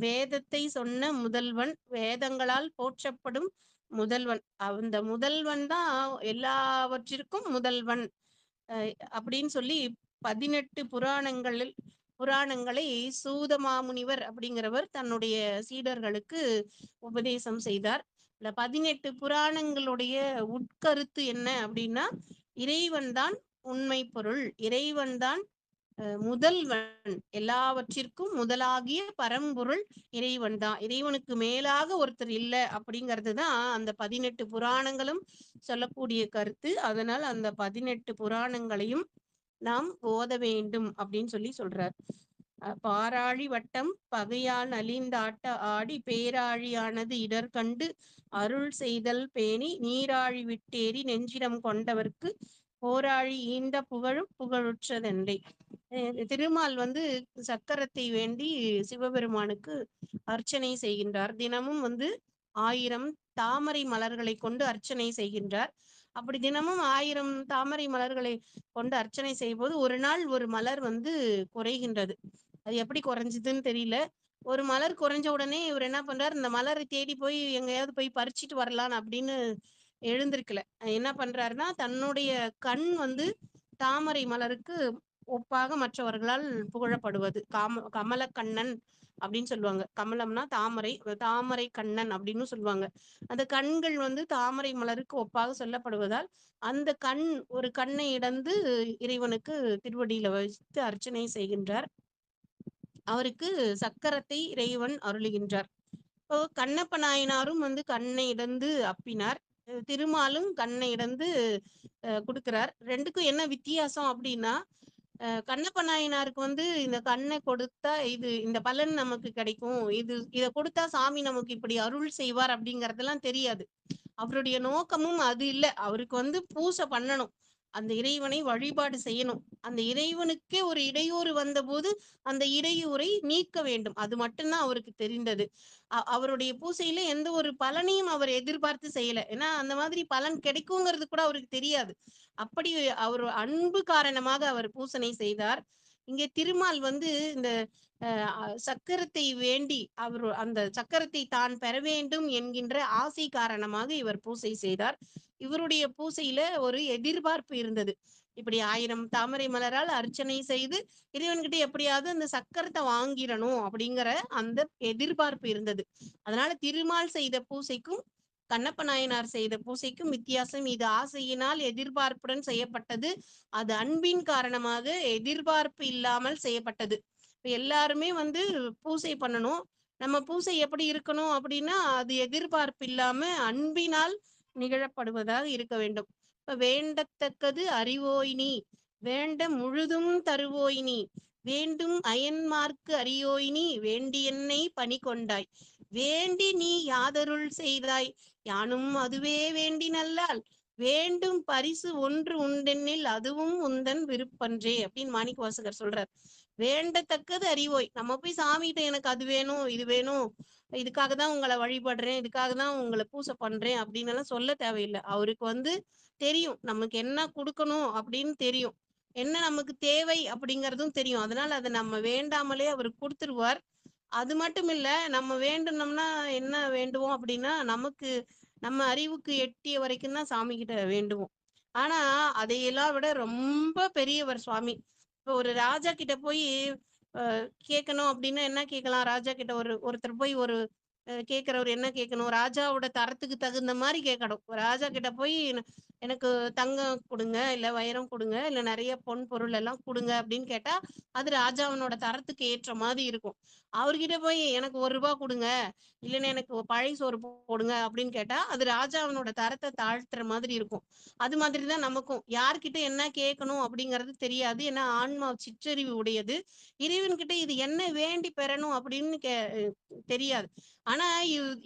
வேதத்தை சொன்ன முதல்வன், வேதங்களால் போற்றப்படும் முதல்வன், அந்த முதல்வன் தான் எல்லாவற்றிற்கும் முதல்வன் அப்படின்னு சொல்லி 18 புராணங்களை சூதமாமுனிவர் அப்படிங்கிறவர் தன்னுடைய சீடர்களுக்கு உபதேசம் செய்தார். இந்த 18 புராணங்களுடைய உட்கருத்து என்ன அப்படின்னா, இறைவன் தான் உண்மை பொருள், இறைவன் தான் முதல்வன், எல்லாவற்றிற்கும் முதலாகிய பரம்பொருள் இறைவன் தான், இறைவனுக்கு மேலாக ஒருத்தர் இல்லை அப்படிங்கிறது தான் அந்த 18 புராணங்களும் சொல்லக்கூடிய கருத்து. அதனால் அந்த 18 புராணங்களையும் நாம் ஓத வேண்டும் அப்படின்னு சொல்லி சொல்றார். பாராழி வட்டம் பகையால் நலிந்தாட்ட ஆடி பேராழியானது இடர் கண்டு அருள் செய்தல் பேணி நீராழி விட்டேறி நெஞ்சிடம் கொண்டவர்க்கு போராழி ஈந்த புகழும் புகழுற்றதென்றே. திருமால் வந்து சக்கரத்தை வேண்டி சிவபெருமானுக்கு அர்ச்சனை செய்கின்றார். தினமும் வந்து 1000 தாமரை மலர்களை கொண்டு அர்ச்சனை செய்கின்றார். அப்படி தினமும் 1000 தாமரை மலர்களை கொண்டு அர்ச்சனை செய்யும் போது ஒரு நாள் ஒரு மலர் வந்து குறைகின்றது. அது எப்படி குறைஞ்சதுன்னு தெரியல. ஒரு மலர் குறைஞ்ச உடனே இவர் என்ன பண்றாரு, இந்த மலரை தேடி போய் எங்கேயாவது போய் பறிச்சுட்டு வரலாம் அப்படின்னு எழுந்திருக்கல. என்ன பண்றாருன்னா, தன்னுடைய கண் வந்து தாமரை மலருக்கு ஒப்பாக மற்றவர்களால் புகழப்படுவது கமலக்கண்ணன் அப்படின்னு சொல்லுவாங்க. கமலம்னா தாமரை, தாமரை கண்ணன் அப்படின்னு சொல்லுவாங்க. அந்த கண்கள் வந்து தாமரை மலருக்கு ஒப்பாக சொல்லப்படுவதால், அந்த கண் ஒரு கண்ணை இடந்து இறைவனுக்கு திருவடியில வைத்து அர்ச்சனை செய்கின்றார். அவருக்கு சக்கரத்தை இறைவன் அருளுகின்றார். இப்போ கண்ணப்ப நாயனாரும் வந்து கண்ணை இடந்து அப்பினார். திருமாலும் கண்ணை இடந்து குடுக்கிறார். 2க்கும் என்ன வித்தியாசம் அப்படின்னா, கண்ணப்ப நாயனாருக்கு வந்து இந்த கண்ண கொடுத்தா இந்த பலன் நமக்கு கிடைக்கும். இத கொடுத்தா சாமி நமக்கு இப்படி அருள் செய்வார் அப்படிங்கிறதெல்லாம் தெரியாது. அவருடைய நோக்கமும் அது இல்ல. அவருக்கு வந்து பூசை பண்ணணும். அந்த இறைவனை வழிபாடு செய்யணும். அந்த இறைவனுக்கே ஒரு இடையூறு வந்தபோது, அந்த இடையூறை நீக்க வேண்டும். அது மட்டும் தான் அவருக்கு தெரிந்தது. அவருடைய பூசையில எந்த ஒரு பலனையும் அவர் எதிர்பார்த்து செய்யல. ஏன்னா, அந்த மாதிரி பலன் கிடைக்குங்கிறது கூட அவருக்கு தெரியாது. அப்படி அவர் அன்பு காரணமாக அவர் பூசனை செய்தார். இங்கே திருமால் வந்து இந்த சக்கரத்தை வேண்டி அந்த சக்கரத்தை தான் பெற வேண்டும் என்கின்ற ஆசை காரணமாக இவர் பூசை செய்தார். இவருடைய பூசையில ஒரு எதிர்பார்ப்பு இருந்தது. இப்படி 1000 தாமரை மலரால் அர்ச்சனை செய்து இறைவன்கிட்ட எப்படியாவது அந்த சக்கரத்தை வாங்கிரணும் அப்படிங்கிற அந்த எதிர்பார்ப்பு இருந்தது. அதனால திருமால் செய்த பூசைக்கும் கண்ணப்ப நாயனார் செய்த பூசைக்கும் வித்தியாசம். இது ஆசையினால் எதிர்பார்ப்புடன் செய்யப்பட்டது. அது அன்பின் காரணமாக எதிர்பார்ப்பு இல்லாமல் செய்யப்பட்டது. இப்ப எல்லாருமே வந்து பூசை பண்ணணும். நம்ம பூசை எப்படி இருக்கணும் அப்படின்னா, அது எதிர்பார்ப்பு இல்லாம அன்பினால் நிகழப்படுவதாக இருக்க வேண்டும். இப்ப வேண்டத்தக்கது அறிவோய் நீ, வேண்ட முழுதும் தருவோய் நீ, வேண்டும் அயன்மார்க்கு அறியோய் நீ, வேண்டியென்னை பணி கொண்டாய், வேண்டி நீ யாதருள் செய்தாய், யானும் அதுவே வேண்டி நல்லால், வேண்டும் பரிசு ஒன்று உண்டெனில் அதுவும் உந்தன் விருப்பன்றே அப்படின்னு மாணிக்கவாசகர் சொல்றார். வேண்டத்தக்கது அறிவோய். நம்ம போய் சாமிகிட்ட எனக்கு அது வேணும், இது வேணும், இதுக்காக தான் உங்களை வழிபடுறேன், இதுக்காக தான் உங்களை பூசை பண்றேன் அப்படின்னு எல்லாம் சொல்ல தேவையில்லை. அவருக்கு வந்து தெரியும் நமக்கு என்ன கொடுக்கணும் அப்படின்னு தெரியும். என்ன நமக்கு தேவை அப்படிங்கிறதும் தெரியும். அதனால அதை நம்ம வேண்டாமலே அவர் கொடுத்துருவார். அது மட்டும் இல்ல, நம்ம வேண்டுனோம்னா என்ன வேண்டுவோம் அப்படின்னா, நமக்கு நம்ம அறிவுக்கு எட்டிய வரைக்கும் தான் சாமி கிட்ட வேண்டுவோம். ஆனா அதையெல்லாம் விட ரொம்ப பெரியவர் சுவாமி. இப்போ ஒரு ராஜா கிட்ட போய் கேட்கணும் அப்படின்னா என்ன கேட்கலாம்? ராஜா கிட்ட ஒருத்தர் போய் கேட்கிறவர் என்ன கேட்கணும்? ராஜாவோட தரத்துக்கு தகுந்த மாதிரி கேட்கணும். ராஜா கிட்ட போய் எனக்கு தங்கம் கொடுங்க, இல்ல வைரம் கொடுங்க, இல்ல நிறைய பொன் பொருள் எல்லாம் கொடுங்க அப்படின்னு கேட்டா, அது ராஜாவினோட தரத்துக்கு ஏற்ற மாதிரி இருக்கும். அவர்கிட்ட போய் எனக்கு ₹1 கொடுங்க, இல்லைன்னா எனக்கு பழைய சோறு போடுங்க அப்படின்னு கேட்டா, அது ராஜாவினோட தரத்தை தாழ்த்துற மாதிரி இருக்கும். அது மாதிரி தான் நமக்கும். யார்கிட்ட என்ன கேட்கணும் அப்படிங்கிறது தெரியாது. ஏன்னா ஆன்மா சிற்றறிவு உடையது. இறைவன்கிட்ட இது என்ன வேண்டி பெறணும் அப்படின்னு தெரியாது. ஆனா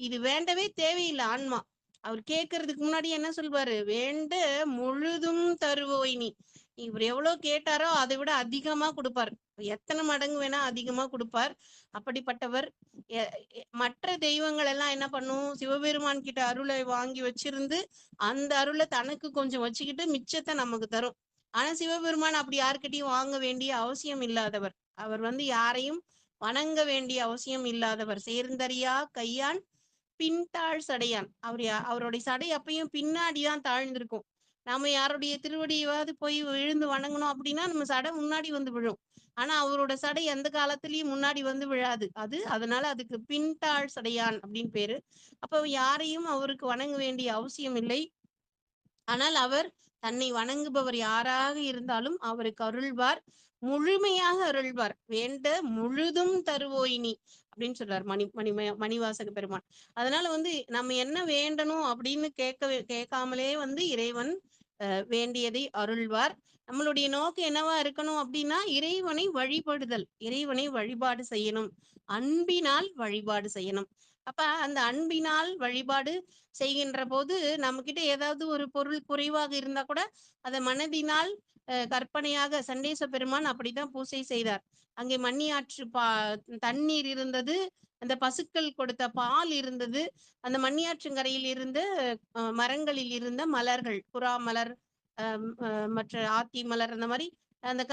இது வேண்டவே தேவையில்லை ஆன்மா. அவர் கேட்கறதுக்கு முன்னாடி என்ன சொல்வாரு? வேண்ட முழுதும் தருவோய் நீ. இவர் எவ்வளவு கேட்டாரோ அதை விட அதிகமா கொடுப்பார். எத்தனை மடங்கு வேணா அதிகமா கொடுப்பார். அப்படிப்பட்டவர். மற்ற தெய்வங்கள் எல்லாம் என்ன பண்ணும்? சிவபெருமான் கிட்ட அருளை வாங்கி வச்சிருந்து அந்த அருளை தனக்கு கொஞ்சம் வச்சுக்கிட்டு மிச்சத்தை நமக்கு தரும். ஆனா சிவபெருமான் அப்படி யாருக்கிட்டையும் வாங்க வேண்டிய அவசியம் இல்லாதவர். அவர் வந்து யாரையும் வணங்க வேண்டிய அவசியம் இல்லாதவர். சேர்ந்தறியா கையான் பின்தாழ் சடையான். அவருடைய சடை அப்பயும் பின்னாடிதான் தாழ்ந்திருக்கும். நாம யாருடைய திருவடியாவது போய் விழுந்து வணங்கணும் அப்படின்னா நம்ம சடை முன்னாடி வந்து விழும். ஆனா அவரோட சடை எந்த காலத்திலயும் முன்னாடி வந்து விழாது. அதனால அதுக்கு பின்தாழ் சடையான் அப்படின்னு பேரு. அப்ப யாரையும் அவருக்கு வணங்க வேண்டிய அவசியம் இல்லை. ஆனால் அவர் தன்னை வணங்குபவர் யாராக இருந்தாலும் அவருக்கு அருள்வார். முழுமையாக அருள்வார். வேண்ட முழுதும் தருவோய் நீ அப்படின்னு சொல்றார் மணிவாசக பெருமான். அதனால வந்து நம்ம என்ன வேண்டணும் அப்படின்னு கேட்காமலே வந்து இறைவன் வேண்டியதை அருள்வார். நம்மளுடைய நோக்கம் என்னவா இருக்கணும் அப்படின்னா, இறைவனை வழிபடுதல், இறைவனை வழிபாடு செய்யணும், அன்பினால் வழிபாடு செய்யணும். அப்ப அந்த அன்பினால் வழிபாடு செய்கின்ற போது நம்ம கிட்ட ஏதாவது ஒரு பொருள் குறைவாக இருந்தா கூட அதை மனதினால் கற்பனையாக சண்டேச பெருமான் அப்படித்தான் பூசை செய்தார். அங்கே மண்ணியாற்று தண்ணீர் இருந்தது, அந்த பசுக்கள் கொடுத்த பால் இருந்தது, அந்த மண்ணியாற்றங்கரையில் இருந்த மரங்களில் இருந்த மலர்கள், புறா மலர், மற்ற ஆத்தி மலர், அந்த மாதிரி அந்த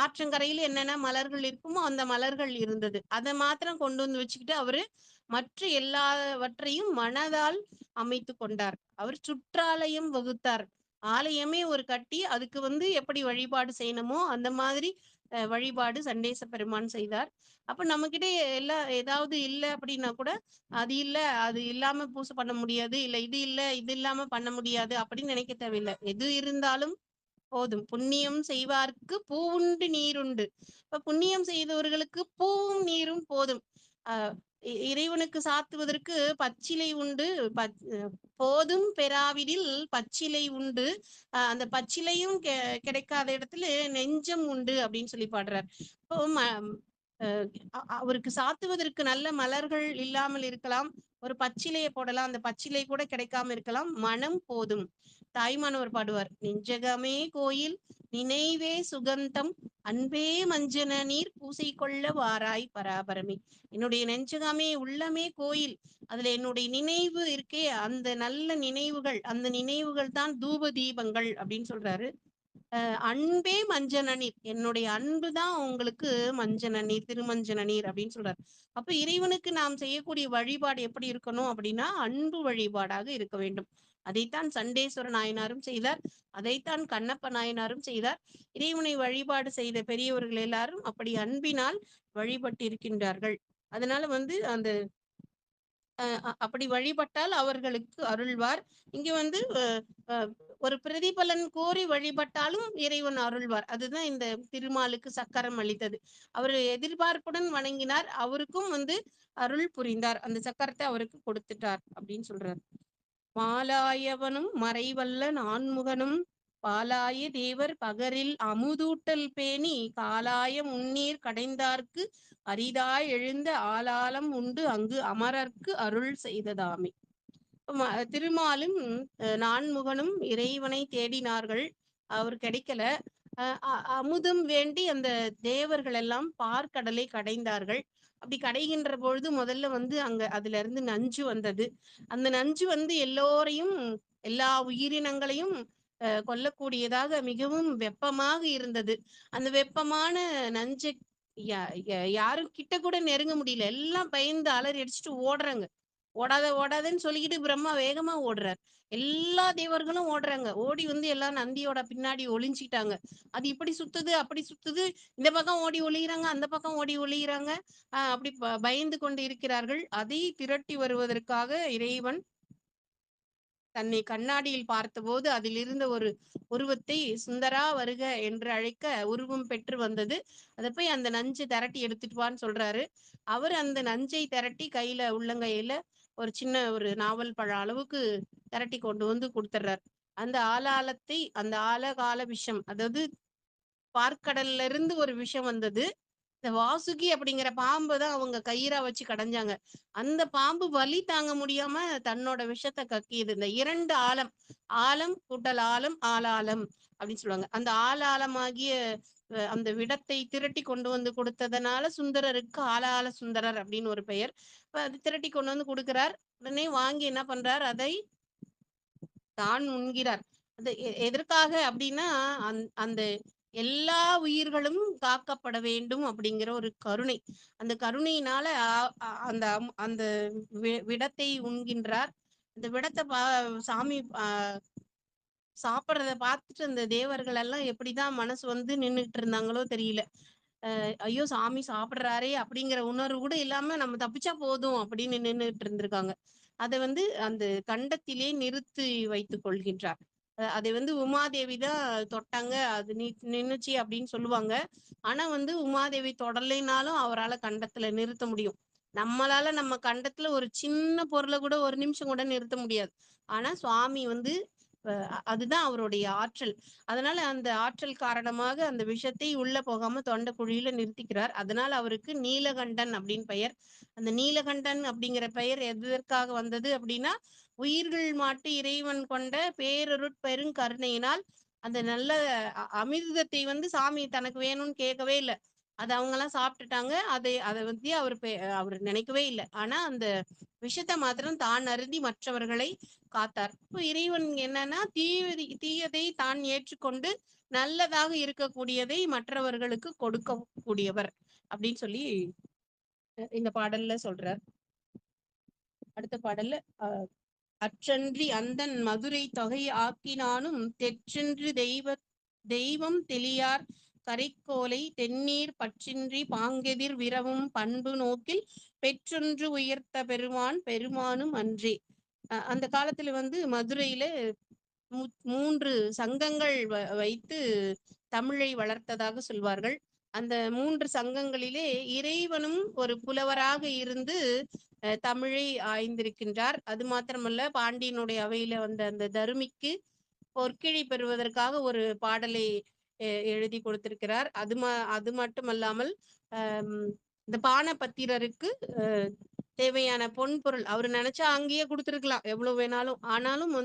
ஆற்றங்கரையில் என்னென்ன மலர்கள் இருக்குமோ அந்த மலர்கள் இருந்தது. அதை மாத்திரம் கொண்டு வந்து வச்சுக்கிட்டு அவரு மற்ற எல்லாவற்றையும் மனதால் அமைத்து கொண்டார். அவர் சுற்றாலயம் வகுத்தார். ஆலயமே ஒரு கட்டி அதுக்கு வந்து எப்படி வழிபாடு செய்யணுமோ அந்த மாதிரி வழிபாடு சண்டேச பெருமான் செய்தார். அப்ப நம்மகிட்ட ஏதாவது இல்ல அப்படின்னா கூட, அது இல்ல, அது இல்லாம பூசை பண்ண முடியாது. இல்ல இது இல்ல, இது இல்லாம பண்ண முடியாது அப்படின்னு நினைக்க தேவையில்ல. எது இருந்தாலும் போதும். புண்ணியம் செய்வார்க்கு பூவுண்டு நீருண்டு. இப்ப புண்ணியம் செய்தவர்களுக்கு பூவும் நீரும் போதும். அ இறைவனுக்கு சாத்துவதற்கு பச்சிலை உண்டு. பச் அ போதும் பெறாவிடில் பச்சிலை உண்டு. அந்த பச்சிலையும் கிடைக்காத இடத்துல நெஞ்சம் உண்டு அப்படின்னு சொல்லி பாடுறார். இப்போ அ அவருக்கு சாத்துவதற்கு நல்ல மலர்கள் இல்லாமல் இருக்கலாம். ஒரு பச்சிலைய போடலாம். அந்த பச்சிலை கூட கிடைக்காம இருக்கலாம். மனம் போதும். தாய்மானவர் பாடுவார். "நெஞ்சகமே கோயில் நினைவே சுகந்தம் அன்பே மஞ்சன நீர் பூசை கொள்ள வாராய் பராபரமே." என்னுடைய நெஞ்சகமே உள்ளமே கோயில். அதுல என்னுடைய நினைவு இருக்கே அந்த நல்ல நினைவுகள், அந்த நினைவுகள் தான் தூப தீபங்கள் அப்படின்னு சொல்றாரு. அன்பே மஞ்சன நீர். என்னுடைய அன்பு தான் உங்களுக்கு மஞ்சன நீர், திருமஞ்சன நீர் அப்படின்னு சொல்றாரு. அப்ப இறைவனுக்கு நாம் செய்யக்கூடிய வழிபாடு எப்படி இருக்கணும் அப்படின்னா, அன்பு வழிபாடாக இருக்க வேண்டும். அதைத்தான் சண்டேஸ்வர நாயனாரும் செய்தார். அதைத்தான் கண்ணப்ப நாயனாரும் செய்தார். இறைவனை வழிபாடு செய்த பெரியவர்கள் எல்லாரும் அப்படி அன்பினால் வழிபட்டிருக்கின்றார்கள். அதனால வந்து அந்த அப்படி வழிபட்டால் அவர்களுக்கு அருள்வார். இங்க வந்து அ அ ஒரு பிரதிபலன் கோரி வழிபட்டாலும் இறைவன் அருள்வார். அதுதான் இந்த திருமாலுக்கு சக்கரம் அளித்தது. அவரு எதிர்பார்ப்புடன் வணங்கினார். அவருக்கும் வந்து அருள் புரிந்தார். அந்த சக்கரத்த அவருக்கு கொடுத்துட்டார் அப்படின்னு சொல்றார். மாலாயவனும் மறைவல்ல நான்முகனும் பாலாய தேவர் பகரில் அமுதூட்டல் பேணி காலாய முன்னீர் கடைந்தார்க்கு அரிதாய் எழுந்த ஆலாலம் உண்டு அங்கு அமரர்க்கு அருள் செய்ததாமே. திருமாலும் நான்முகனும் இறைவனை தேடினார்கள். அவர் கிடைக்கல. அமுதம் வேண்டி அந்த தேவர்கள் எல்லாம் பார்க்கடலை கடைந்தார்கள். அப்படி கடைகின்ற பொழுது முதல்ல வந்து அங்க அதுல இருந்து நஞ்சு வந்தது. அந்த நஞ்சு வந்து எல்லோரையும், எல்லா உயிரினங்களையும் கொல்லக்கூடியதாக மிகவும் வெப்பமாக இருந்தது. அந்த வெப்பமான நஞ்சை யாரும் கிட்ட கூட நெருங்க முடியல. எல்லாம் பயந்து அலறி அடிச்சுட்டு ஓடுறாங்க. ஓடாத ஓடாதன்னு சொல்லிக்கிட்டு பிரம்மா வேகமா ஓடுறார். எல்லா தேவர்களும் ஓடுறாங்க. ஓடி வந்து எல்லாம் நந்தியோட பின்னாடி ஒளிஞ்சுக்கிட்டாங்க. அது இப்படி சுத்துது, அப்படி சுத்துது. இந்த பக்கம் ஓடி ஒளியிறாங்க, அந்த பக்கம் ஓடி ஒளியிறாங்க. அப்படி பயந்து கொண்டு இருக்கிறார்கள். அதை திரட்டி வருவதற்காக இறைவன் தன்னை கண்ணாடியில் பார்த்தபோது அதிலிருந்த ஒரு உருவத்தை சுந்தரா வருக என்று அழைக்க உருவம் பெற்று வந்தது. அத போய் அந்த நஞ்சு திரட்டி எடுத்துட்டு வான்னு சொல்றாரு. அவர் அந்த நஞ்சை திரட்டி கையில உள்ளங்கையில ஒரு சின்ன ஒரு நாவல் பழம் அளவுக்கு திரட்டி கொண்டு வந்து குடுத்துடுறார். அந்த ஆலாலத்தை அந்த ஆலகால விஷம் அதாவது பார்க்கடல்ல இருந்து ஒரு விஷம் வந்தது. இந்த வாசுகி அப்படிங்கிற பாம்பு தான் அவங்க கயிறா வச்சு கடைஞ்சாங்க. அந்த பாம்பு வலி தாங்க முடியாம தன்னோட விஷத்த கக்கியது. இந்த 2 ஆலம். ஆலம் கூட்டல் ஆலம், ஆலாலம் அப்படின்னு சொல்லுவாங்க. அந்த ஆலாலமாகிய அந்த விடத்தை திரட்டி கொண்டு வந்து கொடுத்ததனால சுந்தரருக்கு ஆலால சுந்தரர் அப்படின்னு ஒரு பெயர். இப்ப அது திரட்டி கொண்டு வந்து குடுக்கிறார். உடனே வாங்கி என்ன பண்றார்? அதை தான் உண்கிறார். அது எதற்காக அப்படின்னா, அந்த எல்லா உயிர்களும் காக்கப்பட வேண்டும் அப்படிங்கிற ஒரு கருணை. அந்த கருணையினால அந்த அந்த விடத்தை உண்கின்றார். அந்த விடத்த சாமி சாப்பிடுறத பார்த்துட்டு அந்த தேவர்கள் எல்லாம் எப்படிதான் மனசு வந்து நின்னுட்டு இருந்தாங்களோ தெரியல. ஐயோ! சாமி சாப்பிடுறாரே! அப்படிங்கிற உணர்வு கூட இல்லாம நம்ம தப்பிச்சா போதும் அப்படின்னு நின்னுட்டு இருந்திருக்காங்க. அத வந்து அந்த கண்டத்திலே நிறுத்தி வைத்துக் கொள்கின்றார். அதை வந்து உமாதேவி தான் தொட்டாங்க. அது நின்னுச்சு அப்படின்னு சொல்லுவாங்க. ஆனா வந்து உமாதேவி தொடலைனாலும் அவரால கண்டத்துல நிறுத்த முடியும். நம்மளால நம்ம கண்டத்துல ஒரு சின்ன பொருள கூட ஒரு நிமிஷம் கூட நிறுத்த முடியாது. ஆனா சுவாமி வந்து அதுதான் அவருடைய ஆற்றல். அதனால அந்த ஆற்றல் காரணமாக அந்த விஷத்தை உள்ள போகாம தொண்டை குழியில நிறுத்திக்கிறார். அதனால அவருக்கு நீலகண்டன் அப்படின்னு பெயர். அந்த நீலகண்டன் அப்படிங்கிற பெயர் எதற்காக வந்தது அப்படின்னா, உயிர்கள் மாட்டு இறைவன் கொண்ட பேரருட் பெருங்கருணையினால் அந்த நல்ல அமிர்தத்தை வந்து சாமி தனக்கு வேணும்னு கேட்கவே இல்ல. அத அவங்கலாம் சாப்பிட்டுட்டாங்க. அத வந்து அவரு நினைக்கவே இல்ல. ஆனா அந்த விஷத்த மாத்திரம் தான் அருந்தி மற்றவர்களை காத்தார். இப்போ இறைவன் என்னன்னா தீயதை தான் ஏற்றுக்கொண்டு நல்லதாக இருக்கக்கூடியதை மற்றவர்களுக்கு கொடுக்க கூடியவர் அப்படின்னு சொல்லி இந்த பாடல்ல சொல்றார். அடுத்த பாடல்ல அற்றன்றி அந்தன் மதுரை தொகை ஆக்கினானும் தெற்றென்று தெய்வம் தெளியார் கரைக்கோலை தென்னீர் பற்றின்றி பாங்கெதிர் விரவும் பண்பு நோக்கில் பெற்றொன்று உயர்த்த பெருமான் பெருமானும் அன்றே. அந்த காலத்துல மதுரையில 3 சங்கங்கள் வைத்து தமிழை வளர்த்ததாக சொல்வார்கள். அந்த 3 சங்கங்களிலே இறைவனும் ஒரு புலவராக இருந்து தமிழை ஆய்ந்திருக்கின்றார். அது மாத்திரமல்ல, பாண்டியனுடைய அவையில வந்த அந்த தருமிக்கு பொற்கிழி பெறுவதற்காக ஒரு பாடலை எழுதி கொடுத்திருக்கிறார். அது மட்டுமல்லாமல் இந்த பானபத்திரருக்கு தேவையான பொன் பொருள் அவர் நினைச்சா அங்கேயே கொடுத்துருக்கலாம், எவ்வளவு வேணாலும். ஆனாலும்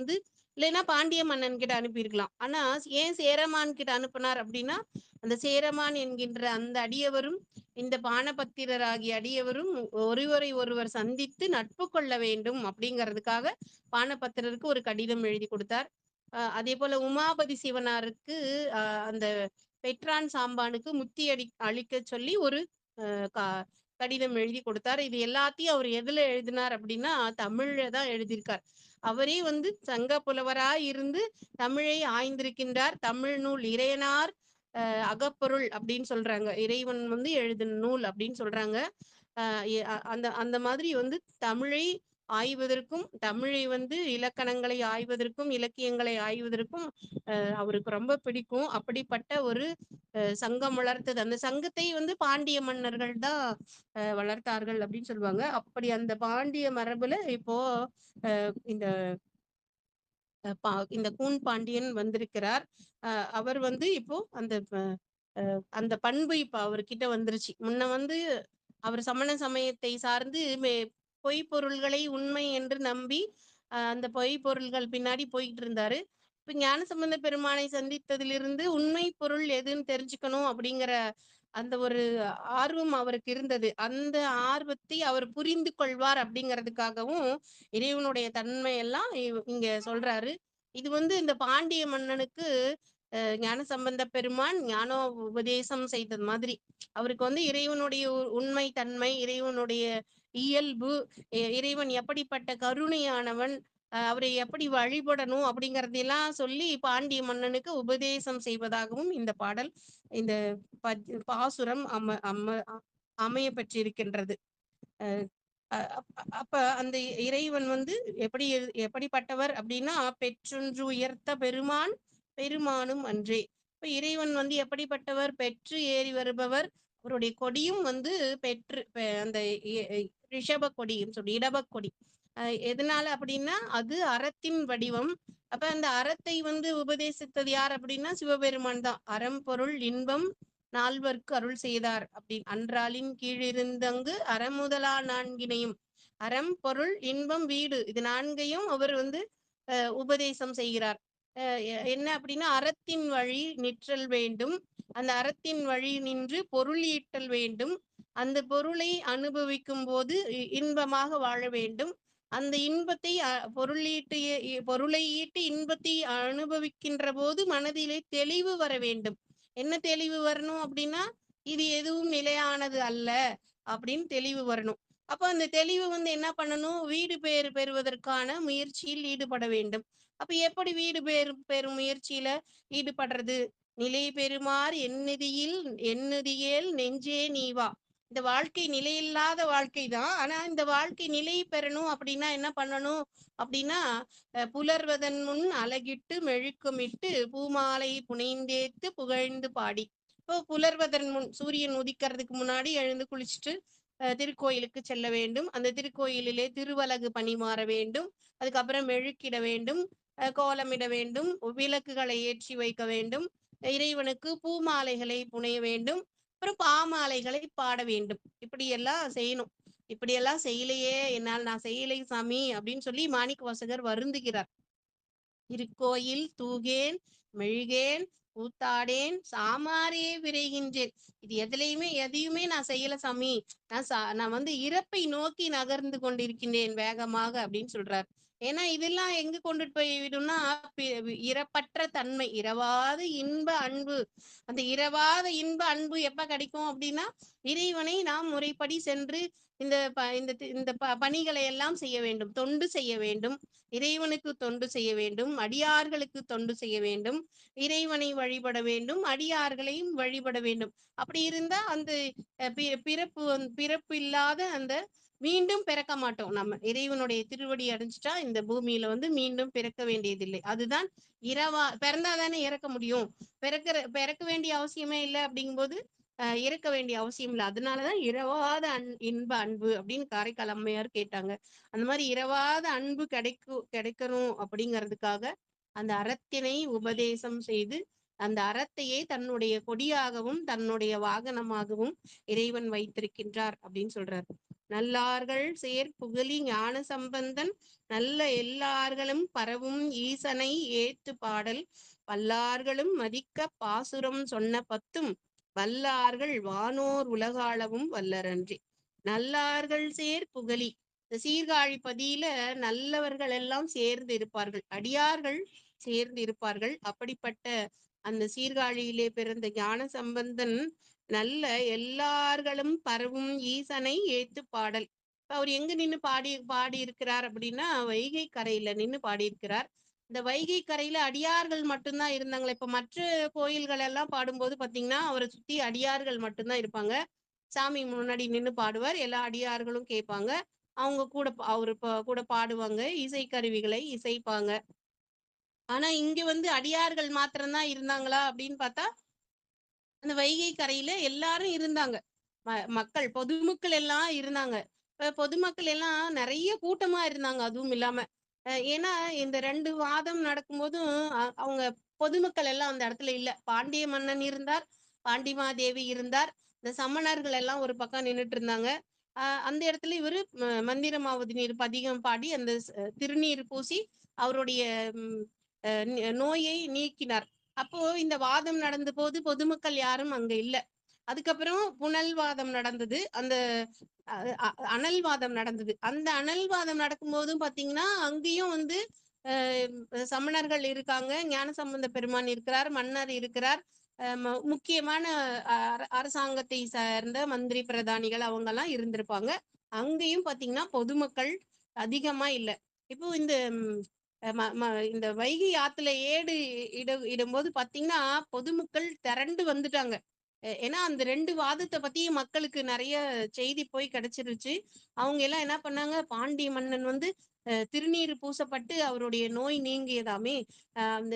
இல்லைன்னா பாண்டிய மன்னன் கிட்ட அனுப்பியிருக்கலாம். ஆனா ஏன் சேரமான் கிட்ட அனுப்பினார் அப்படின்னா, அந்த சேரமான் என்கின்ற அந்த அடியவரும் இந்த பானபத்திரர் ஆகிய அடியவரும் ஒருவரை ஒருவர் சந்தித்து நட்பு கொள்ள வேண்டும் அப்படிங்கிறதுக்காக பானபத்திரருக்கு ஒரு கடிதம் எழுதி கொடுத்தார். அதே போல உமாபதி சிவனாருக்கு அந்த பெற்றான் சாம்பானுக்கு முத்தி அளிக்க சொல்லி ஒரு கடிதம் எழுதி கொடுத்தார். இது எல்லாத்தையும் அவர் எதுல எழுதினார் அப்படின்னா தமிழ்ல தான் எழுதியிருக்கார். அவரே சங்க புலவரா இருந்து தமிழை ஆய்ந்திருக்கின்றார். தமிழ் நூல் இறையனார் அகப்பொருள் அப்படின்னு சொல்றாங்க. இறைவன் எழுதின நூல் அப்படின்னு சொல்றாங்க. அந்த அந்த மாதிரி தமிழை ஆய்வதற்கும், தமிழை இலக்கணங்களை ஆய்வதற்கும், இலக்கியங்களை ஆய்வதற்கும் அவருக்கு ரொம்ப பிடிக்கும். அப்படிப்பட்ட ஒரு சங்கம் வளர்த்தது. அந்த சங்கத்தை பாண்டிய மன்னர்கள் தான் வளர்த்தார்கள் அப்படின்னு சொல்லுவாங்க. அப்படி அந்த பாண்டிய மரபுல இப்போ இந்த இந்த கூன் பாண்டியன் வந்திருக்கிறார். அவர் இப்போ அந்த பண்பு இப்ப அவர்கிட்ட வந்துருச்சு. முன்ன அவர் சமண சமயத்தை சார்ந்து பொய் பொருள்களை உண்மை என்று நம்பி அந்த பொய் பொருள்கள் பின்னாடி போயிட்டு இருந்தாரு. இப்ப ஞானசம்பந்த பெருமானை சந்தித்ததிலிருந்து உண்மை பொருள் எதுன்னு தெரிஞ்சுக்கணும் அப்படிங்கிற அந்த ஒரு ஆர்வம் அவருக்கு இருந்தது. அந்த ஆர்வத்தை அவர் புரிந்து கொள்வார் அப்படிங்கிறதுக்காகவும் இறைவனுடைய தன்மை எல்லாம் இங்க சொல்றாரு. இது இந்த பாண்டிய மன்னனுக்கு ஞானசம்பந்த பெருமான் ஞான உபதேசம் செய்தது மாதிரி அவருக்கு இறைவனுடைய உண்மை தன்மை, இறைவனுடைய இயல்பு, இறைவன் எப்படிப்பட்ட கருணையானவன், அவரை எப்படி வழிபடணும் அப்படிங்கறதெல்லாம் சொல்லி பாண்டிய மன்னனுக்கு உபதேசம் செய்வதாகவும் இந்த பாடல், இந்த பாசுரம் அமைய பெற்றிருக்கின்றது. அப்ப அந்த இறைவன் எப்படிப்பட்டவர் அப்படின்னா பெற்றொன்று உயர்த்த பெருமான் பெருமானும் அன்றே. இப்ப இறைவன் எப்படிப்பட்டவர்? பெற்று ஏறி வருபவர். அவருடைய கொடியும் பெற்று அந்த ரிஷப கொடின்னு சொல்லி இடப கொடி. எதனால அப்படின்னா அது அறத்தின் வடிவம். அப்ப அந்த அறத்தை உபதேசித்தது யார் அப்படின்னா சிவபெருமான் தான். அறம் பொருள் இன்பம் நால்வர்க்கு அருள் செய்தார் அப்படின்னு அன்றாலின் கீழிருந்தங்கு அறமுதலா நான்கினையும், அறம் பொருள் இன்பம் வீடு, இது நான்கையும் அவர் உபதேசம் செய்கிறார். என்ன அப்படின்னா அறத்தின் வழி நிற்றல் வேண்டும், அந்த அறத்தின் வழி நின்று பொருள் ஈட்டல் வேண்டும், அந்த பொருளை அனுபவிக்கும் போது இன்பமாக வாழ வேண்டும், அந்த இன்பத்தை பொருளை ஈட்டி இன்பத்தை அனுபவிக்கின்ற போது மனதிலே தெளிவு வர வேண்டும். என்ன தெளிவு வரணும் அப்படின்னா இது எதுவும் நிலையானது அல்ல அப்படின்னு தெளிவு வரணும். அப்ப அந்த தெளிவு என்ன பண்ணணும்? வீடு பேறு பெறுவதற்கான முயற்சியில் ஈடுபட வேண்டும். அப்ப எப்படி வீடு பெறும் முயற்சியில ஈடுபடுறது? நிலை பெறுமாறு எண்ணுதியேல் நெஞ்சே நீவா. இந்த வாழ்க்கை நிலையில்லாத வாழ்க்கை தான். ஆனா இந்த வாழ்க்கை நிலை பெறணும் அப்படின்னா என்ன பண்ணணும் அப்படின்னா புலர்வதன் முன் அலகிட்டு மெழுக்குமிட்டு பூமாலை புனைந்தேத்து புகழ்ந்து பாடி. இப்போ புலர்வதன் முன் சூரியன் உதிக்கிறதுக்கு முன்னாடி எழுந்து குளிச்சுட்டு திருக்கோயிலுக்கு செல்ல வேண்டும். அந்த திருக்கோயிலிலே திருவலகு பணிமாற வேண்டும். அதுக்கப்புறம் மெழுக்கிட வேண்டும், கோலமிட வேண்டும், விளக்குகளை ஏற்றி வைக்க வேண்டும், இறைவனுக்கு பூமாலைகளை புனைய வேண்டும், அப்புறம் பாமாலைகளை பாட வேண்டும். இப்படி எல்லாம் செய்யணும். இப்படியெல்லாம் செய்யலையே, என்னால் நான் செய்யலை சாமி அப்படின்னு சொல்லி மாணிக்க வாசகர் வருந்துகிறார். திருக்கோயில் தூகேன் மெழுகேன் கூத்தாடேன் சாமாரே விரைகின்றேன். இது எதையுமே நான் செய்யல சாமி, நான் இறப்பை நோக்கி நகர்ந்து கொண்டிருக்கின்றேன் வேகமாக அப்படின்னு சொல்றார். ஏன்னா இதெல்லாம் எங்க கொண்டுட்டு போய் விடும்னா இறப்பற்ற தன்மை, இரவாத இன்ப அன்பு. அந்த இரவாத இன்ப அன்பு எப்ப கிடைக்கும் அப்படின்னா இறைவனை நாம் முறைப்படி சென்று இந்த பணிகளை எல்லாம் செய்ய வேண்டும். தொண்டு செய்ய வேண்டும். இறைவனுக்கு தொண்டு செய்ய வேண்டும். அடியார்களுக்கு தொண்டு செய்ய வேண்டும். இறைவனை வழிபட வேண்டும். அடியார்களையும் வழிபட வேண்டும். அப்படி இருந்தா அந்த பிறப்பு இல்லாத அந்த மீண்டும் பிறக்க மாட்டோம். நம்ம இறைவனுடைய திருவடி அடைஞ்சிட்டா இந்த பூமியில வந்து மீண்டும் பிறக்க வேண்டியதில்லை. அதுதான் பிறந்தாதானே இறக்க முடியும். பிறக்க வேண்டிய அவசியமே இல்லை அப்படிங்கும்போது இறக்க வேண்டிய அவசியம் இல்லை. அதனாலதான் இரவாத இன்ப அன்பு அப்படின்னு காரைக்கால் அம்மையார் கேட்டாங்க. அந்த மாதிரி இரவாத அன்பு கிடைக்கணும் அப்படிங்கிறதுக்காக அந்த அறத்தினை உபதேசம் செய்து அந்த அறத்தையே தன்னுடைய கொடியாகவும் தன்னுடைய வாகனமாகவும் இறைவன் வைத்திருக்கின்றார் அப்படின்னு சொல்றார். நல்லார்கள் சேர் புகழி ஞான சம்பந்தன் நல்ல எல்லார்களும் பரவும் ஈசனை ஏத்து பாடல் பல்லார்களும் மதிக்க பாசுரம் சொன்ன பத்தும் வல்லார்கள் வானோர் உலகாளவும் வல்லரன்றி. நல்லார்கள் சேர் புகழி, இந்த சீர்காழி பதியில நல்லவர்கள் எல்லாம் சேர்ந்து இருப்பார்கள், அடியார்கள் சேர்ந்து இருப்பார்கள். அப்படிப்பட்ட அந்த சீர்காழியிலே பிறந்த ஞான சம்பந்தன் நல்ல எல்லார்களும் பரவும் ஈசனை ஏத்து பாடல். அவர் எங்க நின்னு பாடி இருக்கிறார் அப்படின்னா வைகை கரையில நின்னு பாடியிருக்கிறார். இந்த வைகை கரையில அடியார்கள் மட்டும்தான் இருந்தாங்களே. இப்ப மற்ற கோயில்கள் எல்லாம் பாடும்போது பாத்தீங்கன்னா அவரை சுத்தி அடியார்கள் மட்டும்தான் இருப்பாங்க. சாமி முன்னாடி நின்னு பாடுவார், எல்லா அடியார்களும் கேட்பாங்க. அவங்க கூட அவரு கூட பாடுவாங்க, இசை கருவிகளை இசைப்பாங்க. ஆனா இங்க வந்து அடியார்கள் மாத்திரம்தான் இருந்தாங்களா அப்படின்னு பார்த்தா அந்த வைகை கரையில எல்லாரும் இருந்தாங்க. மக்கள் பொதுமக்கள் எல்லாம் இருந்தாங்க. பொதுமக்கள் எல்லாம் நிறைய கூட்டமா இருந்தாங்க. அதுவும் இல்லாம ஏன்னா இந்த 2 வாதம் நடக்கும்போதும் அவங்க பொதுமக்கள் எல்லாம் அந்த இடத்துல இல்ல. பாண்டிய மன்னன் இருந்தார், பாண்டிமாதேவி இருந்தார், இந்த சமணர்கள் எல்லாம் ஒரு பக்கம் நின்றுட்டு இருந்தாங்க. அந்த இடத்துல இவரு மந்திரமாவது நீர் பதிகம் பாடி அந்த திருநீர் பூசி அவருடைய நோயை நீக்கினார். அப்போ இந்த வாதம் நடந்த போது பொதுமக்கள் யாரும் அங்க இல்ல. அதுக்கப்புறம் புனல்வாதம் நடந்தது. அந்த அனல்வாதம் நடந்தது. அந்த அனல்வாதம் நடக்கும்போதும் பாத்தீங்கன்னா அங்கேயும் வந்து சமணர்கள் இருக்காங்க, ஞானசம்பந்த பெருமான் இருக்கிறார், மன்னர் இருக்கிறார், முக்கியமான அரசாங்கத்தை சார்ந்த மந்திரி பிரதானிகள் அவங்க எல்லாம் இருந்திருப்பாங்க. அங்கேயும் பாத்தீங்கன்னா பொதுமக்கள் அதிகமா இல்ல. இப்போ இந்த வைகை ஆத்துல இடும்போது பாத்தீங்கன்னா பொதுமக்கள் திரண்டு வந்துட்டாங்க. ஏன்னா அந்த 2 வாதத்தை பத்தியும் மக்களுக்கு நிறைய செய்தி போய் கிடைச்சிருச்சு. அவங்க எல்லாம் என்ன பண்ணாங்க, பாண்டிய மன்னன் வந்து திருநீர் பூசப்பட்டு அவருடைய நோய் நீங்கியதாமே. அந்த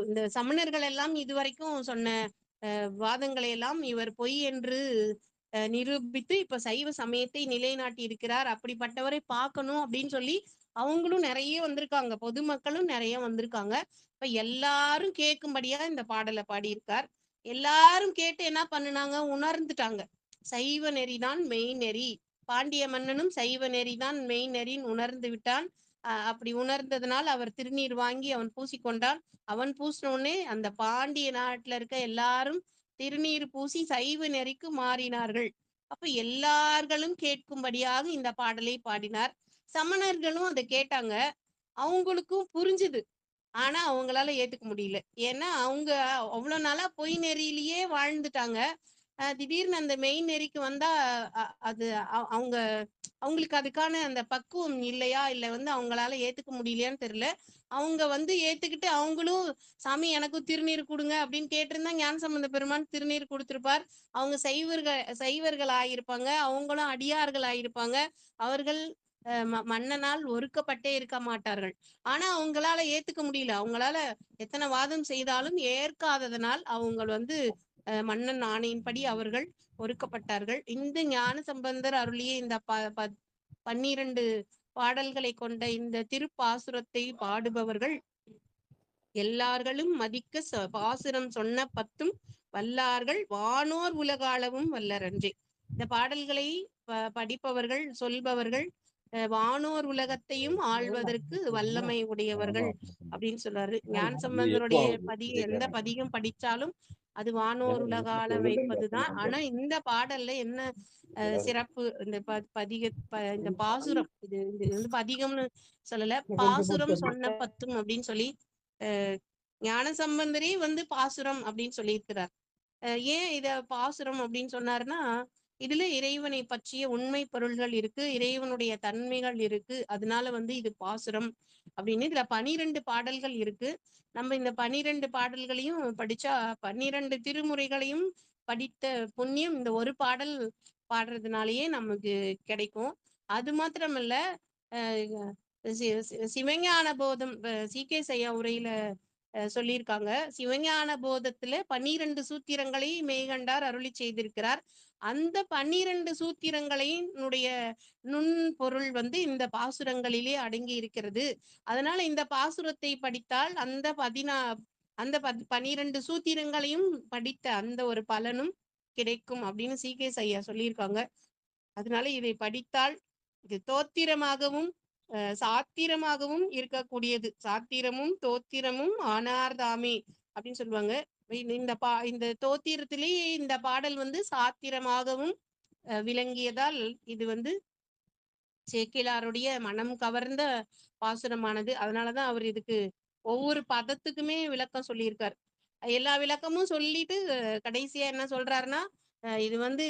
இந்த சமணர்கள் எல்லாம் இதுவரைக்கும் சொன்ன வாதங்களை எல்லாம் இவர் பொய் என்று நிரூபித்து இப்ப சைவ சமயத்தை நிலைநாட்டி இருக்கிறார். அப்படிப்பட்டவரை பார்க்கணும் அப்படின்னு சொல்லி அவங்களும் நிறைய வந்திருக்காங்க, பொதுமக்களும் நிறைய வந்திருக்காங்க. இப்ப எல்லாரும் கேட்கும்படியா இந்த பாடலை பாடியிருக்கார். எல்லாரும் கேட்டு என்ன பண்ணுனாங்க, உணர்ந்துட்டாங்க. சைவ நெறிதான் மெய் நெறி, பாண்டிய மன்னனும் சைவ நெறிதான் மெய் நெறின்னு உணர்ந்து விட்டான். அப்படி உணர்ந்ததுனால் அவர் திருநீர் வாங்கி அவன் பூசிக்கொண்டான். அவன் பூசினோடனே அந்த பாண்டிய நாட்டுல இருக்க எல்லாரும் திருநீர் பூசி சைவ நெறிக்கு மாறினார்கள். அப்ப எல்லார்களும் கேட்கும்படியாக இந்த பாடலை பாடினார். சமணர்களும் அதை கேட்டாங்க, அவங்களுக்கும் புரிஞ்சுது. ஆனா அவங்களால ஏத்துக்க முடியல. ஏன்னா அவங்க அவ்வளவு நாளா பொய் நெறியிலேயே வாழ்ந்துட்டாங்க. திடீர்னு அந்த மெய் நெறிக்கு வந்தா அது அவங்க அவங்களுக்கு அதுக்கான அந்த பக்குவம் இல்லையா, இல்ல வந்து அவங்களால ஏத்துக்க முடியலையான்னு தெரியல. அவங்க வந்து ஏத்துக்கிட்டு அவங்களும் சாமி எனக்கும் திருநீர் கொடுங்க அப்படின்னு கேட்டிருந்தா ஞானசம்பந்த பெருமான் திருநீர் கொடுத்திருப்பார். அவங்க சைவர்கள் ஆயிருப்பாங்க, அவங்களும் அடியார்கள் ஆயிருப்பாங்க. அவர்கள் மன்னனால் ஒருக்கப்பட்டே இருக்க மாட்டார்கள். ஆனா அவங்களால ஏத்துக்க முடியல. அவங்களால எத்தனை வாதம் செய்தாலும் ஏற்காததனால் அவங்க வந்து மன்னன் ஆணையின்படி அவர்கள் ஒடுக்கப்பட்டார்கள். இந்த ஞான சம்பந்தர் அருளிய இந்த 12 பாடல்களை கொண்ட இந்த திருப்பாசுரத்தை பாடுபவர்கள் எல்லார்களும் மதிக்க பாசுரம் சொன்ன பத்தும் வல்லார்கள் வானோர் உலகாளவும் வல்லரன்றே. இந்த பாடல்களை படிப்பவர்கள் சொல்பவர்கள் வானோர் உலகத்தையும் ஆள்வதற்கு வல்லமை உடையவர்கள் அப்படின்னு சொல்றாரு. ஞான சம்பந்தருடைய எந்த பதிகம் படிச்சாலும் அது வானோர் உலகால வைப்பதுதான். ஆனா இந்த பாடல்ல என்ன சிறப்பு, இந்த இந்த பாசுரம், இது வந்து பதிகம்னு சொல்லல, பாசுரம் சொன்ன பத்தும் அப்படின்னு சொல்லி ஞான சம்பந்தரே வந்து பாசுரம் அப்படின்னு சொல்லியிருக்கிறார். ஏன் இத பாசுரம் அப்படின்னு சொன்னாருன்னா இதுல இறைவனை பற்றிய உண்மை பொருள்கள் இருக்கு, இறைவனுடைய தன்மைகள் இருக்கு. அதனால வந்து இது பாசுரம் அப்படின்னு இதுல 12 பாடல்கள் இருக்கு. நம்ம இந்த 12 பாடல்களையும் படிச்சா 12 திருமுறைகளையும் படித்த புண்ணியம் இந்த ஒரு பாடல் பாடுறதுனாலயே நமக்கு கிடைக்கும். அது மாத்திரமல்ல, அஹ் சிவஞான போதம் சி.கே. ஐயா உரையில சொல்லியிருக்காங்க. சிவஞான போதத்துல 12 சூத்திரங்களை மெய்கண்டார் அருளி செய்திருக்கிறார். அந்த 12 சூத்திரங்களினுடைய நுண்பொருள் வந்து இந்த பாசுரங்களிலே அடங்கி இருக்கிறது. அதனால இந்த பாசுரத்தை படித்தால் அந்த 12 சூத்திரங்களையும் படித்த அந்த ஒரு பலனும் கிடைக்கும் அப்படின்னு சி.கே. ஐயா சொல்லியிருக்காங்க. அதனால இதை படித்தால் இது தோத்திரமாகவும் சாத்திரமாகவும் இருக்கக்கூடியது. சாத்திரமும் தோத்திரமும் ஆனார்தாமே அப்படின்னு சொல்லுவாங்க. இந்த தோத்திரத்திலேயே இந்த பாடல் வந்து சாத்திரமாகவும் விளங்கியதால் இது வந்து சேக்கிழாருடைய மனம் கவர்ந்த பாசுரமானது. அதனாலதான் அவர் இதுக்கு ஒவ்வொரு பதத்துக்குமே விளக்கம் சொல்லியிருக்கார். எல்லா விளக்கமும் சொல்லிட்டு கடைசியா என்ன சொல்றாருன்னா, இது வந்து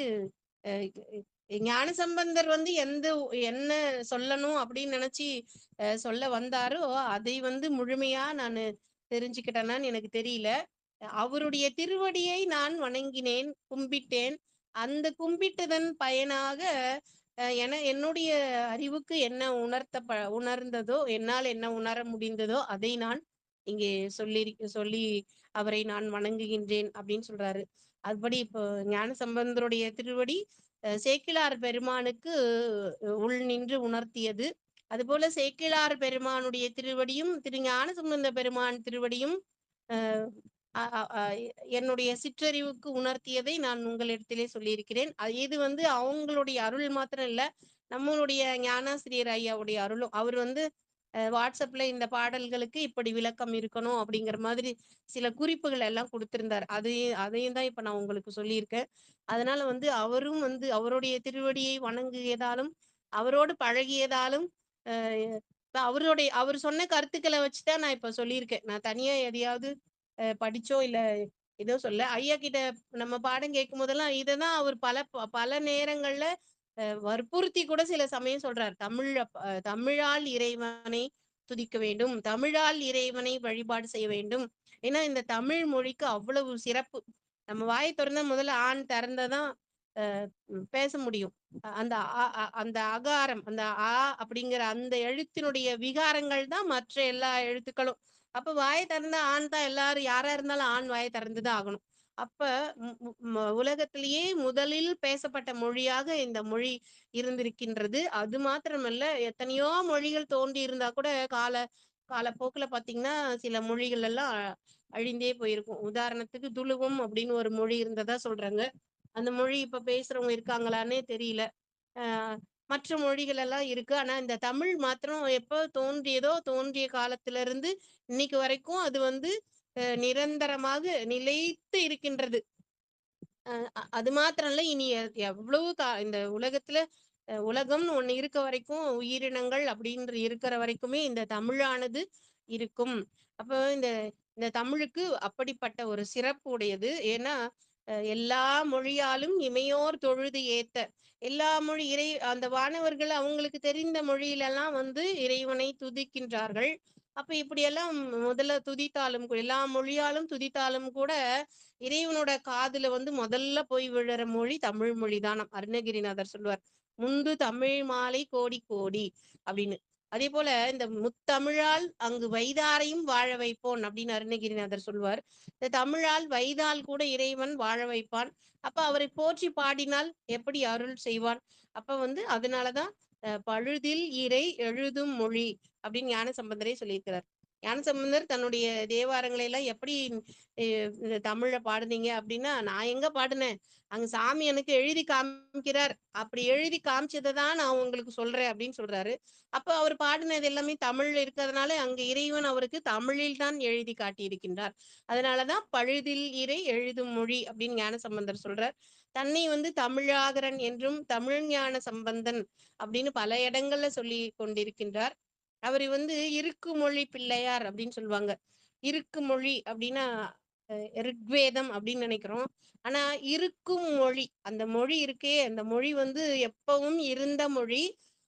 அஹ் ஞானசம்பந்தர் வந்து என்ன சொல்லணும் அப்படின்னு நினைச்சு சொல்ல வந்தாரோ அதை வந்து முழுமையா நான் தெரிஞ்சுக்கிட்டேனான்னு எனக்கு தெரியல. அவருடைய திருவடியை நான் வணங்கினேன், கும்பிட்டேன். அந்த கும்பிட்டதன் பயனாக என்னுடைய அறிவுக்கு என்ன உணர்ந்ததோ, என்னால் என்ன உணர முடிந்ததோ அதை நான் இங்கே சொல்லி அவரை நான் வணங்குகின்றேன் அப்படின்னு சொல்றாரு. அதுபடி இப்போ ஞான சம்பந்தருடைய திருவடி சேக்கிழார் பெருமானுக்கு உள் நின்று உணர்த்தியது. அதுபோல சேக்கிழார் பெருமானுடைய திருவடியும் ஞான சம்பந்த பெருமான் திருவடியும் என்னுடைய சிற்றறிவுக்கு உணர்த்தியதை நான் உங்களிடத்திலே சொல்லியிருக்கிறேன். இது வந்து அவங்களுடைய அருள் மாத்திரம் இல்ல, நம்மளுடைய ஞானாசிரியர் ஐயாவுடைய அருளும். அவர் வந்து வாட்ஸ்அப்ல இந்த பாடல்களுக்கு இப்படி விளக்கம் இருக்கணும் அப்படிங்கிற மாதிரி சில குறிப்புகள் எல்லாம் கொடுத்திருந்தார். அதையும் தான் இப்ப நான் உங்களுக்கு சொல்லியிருக்கேன். அதனால வந்து அவரும் வந்து அவருடைய திருவடியை வணங்கியதாலும் அவரோடு பழகியதாலும் அவர் சொன்ன கருத்துக்களை வச்சுதான் நான் இப்ப சொல்லியிருக்கேன். நான் தனியா எதையாவது படிச்சோ இல்ல ஏதோ சொல்ல. ஐயா கிட்ட நம்ம பாடம் கேட்கும் போதெல்லாம் இததான் அவர் பல நேரங்கள்ல வற்புறுத்தி கூட சில சமயம் சொல்றார். தமிழால் இறைவனை துதிக்க வேண்டும், தமிழால் இறைவனை வழிபாடு செய்ய வேண்டும். ஏன்னா இந்த தமிழ் மொழிக்கு அவ்வளவு சிறப்பு. நம்ம வாயை திறந்தா முதல்ல ஆண் திறந்ததான் பேச முடியும். அந்த அகாரம், அந்த ஆ அப்படிங்கிற அந்த எழுத்தினுடைய விகாரங்கள் தான் மற்ற எல்லா எழுத்துக்களும். அப்ப வாயை திறந்தா ஆண் தான். எல்லாரும் யாரா இருந்தாலும் ஆண் வாயை திறந்துதான் ஆகணும். அப்ப உலகத்திலேயே முதலில் பேசப்பட்ட மொழியாக இந்த மொழி இருந்திருக்கின்றது. அது மாத்திரமல்ல, எத்தனையோ மொழிகள் தோன்றி இருந்தா கூட காலப்போக்குல பாத்தீங்கன்னா சில மொழிகள் எல்லாம் அழிந்தே போயிருக்கும். உதாரணத்துக்கு துளுவம் அப்படின்னு ஒரு மொழி இருந்ததா சொல்றாங்க. அந்த மொழி இப்ப பேசுறவங்க இருக்காங்களான்னே தெரியல. ஆஹ் மற்ற மொழிகள் எல்லாம் இருக்கு. ஆனா இந்த தமிழ் மாத்திரம் எப்போ தோன்றியதோ தோன்றிய காலத்துல இருந்து இன்னைக்கு வரைக்கும் அது வந்து நிரந்தரமாக நிலைத்து இருக்கின்றது. அது மாத்திரம் இல்ல, இனி எவ்வளவு இந்த உலகத்துல உலகம்னு ஒண்ணு இருக்க வரைக்கும், உயிரினங்கள் அப்படின்ற இருக்கிற வரைக்குமே இந்த தமிழானது இருக்கும். அப்போ இந்த இந்த தமிழுக்கு அப்படிப்பட்ட ஒரு சிறப்பு உடையது. ஏன்னா எல்லா மொழியாலும் இமையோர் தொழுது ஏத்த எல்லா மொழி அந்த வானவர்கள் அவங்களுக்கு தெரிந்த மொழியிலெல்லாம் வந்து இறைவனை துதிக்கின்றார்கள். அப்ப இப்படியெல்லாம் முதல்ல துதித்தாலும் எல்லா மொழியாலும் துதித்தாலும் கூட இறைவனோட காதுல வந்து முதல்ல போய் விழுற மொழி தமிழ் மொழிதான். அருணகிரிநாதர் சொல்லுவார், முந்து தமிழ் மாலை கோடி கோடி அப்படின்னு. அதே போல இந்த முத்தமிழால் அங்கு வைதாரையும் வாழ வைப்போன் அப்படின்னு அருணகிரிநாதர் சொல்லுவார். இந்த தமிழால் வைதால் கூட இறைவன் வாழ வைப்பான். அப்ப அவரை போற்றி பாடினால் எப்படி அருள் செய்வான். அப்ப வந்து அதனாலதான் பழுதில் இறை எழுதும் மொழி அப்படின்னு ஞான சம்பந்தரே சொல்லியிருக்கிறார். ஞானசம்பந்தர் தன்னுடைய தேவாரங்களை எல்லாம் எப்படி இந்த தமிழ்ல பாடுனீங்க அப்படின்னா, நான் எங்க பாடுனேன், அங்க சாமி எனக்கு எழுதி காமிக்கிறார், அப்படி எழுதி காமிச்சதை தான் நான் உங்களுக்கு சொல்றேன் அப்படின்னு சொல்றாரு. அப்ப அவர் பாடினது எல்லாமே தமிழ்ல இருக்கிறதுனால அங்க இறைவன் அவருக்கு தமிழில் தான் எழுதி காட்டி இருக்கின்றார். அதனாலதான் பழுதில் இறை எழுதும் மொழி அப்படின்னு ஞானசம்பந்தர் சொல்றார். தன்னை வந்து தமிழாகரன் என்றும் தமிழ் ஞான சம்பந்தன் அப்படின்னு பல இடங்கள்ல சொல்லி கொண்டிருக்கின்றார். அவர் வந்து இருக்கு மொழி பிள்ளையார் அப்படின்னு சொல்லுவாங்க. இருக்கு மொழி அப்படின்னா ரிக்வேதம் அப்படின்னு நினைக்கிறோம். ஆனா இருக்கும் மொழி, அந்த மொழி இருக்கே, அந்த மொழி வந்து எப்பவும் இருந்த மொழி.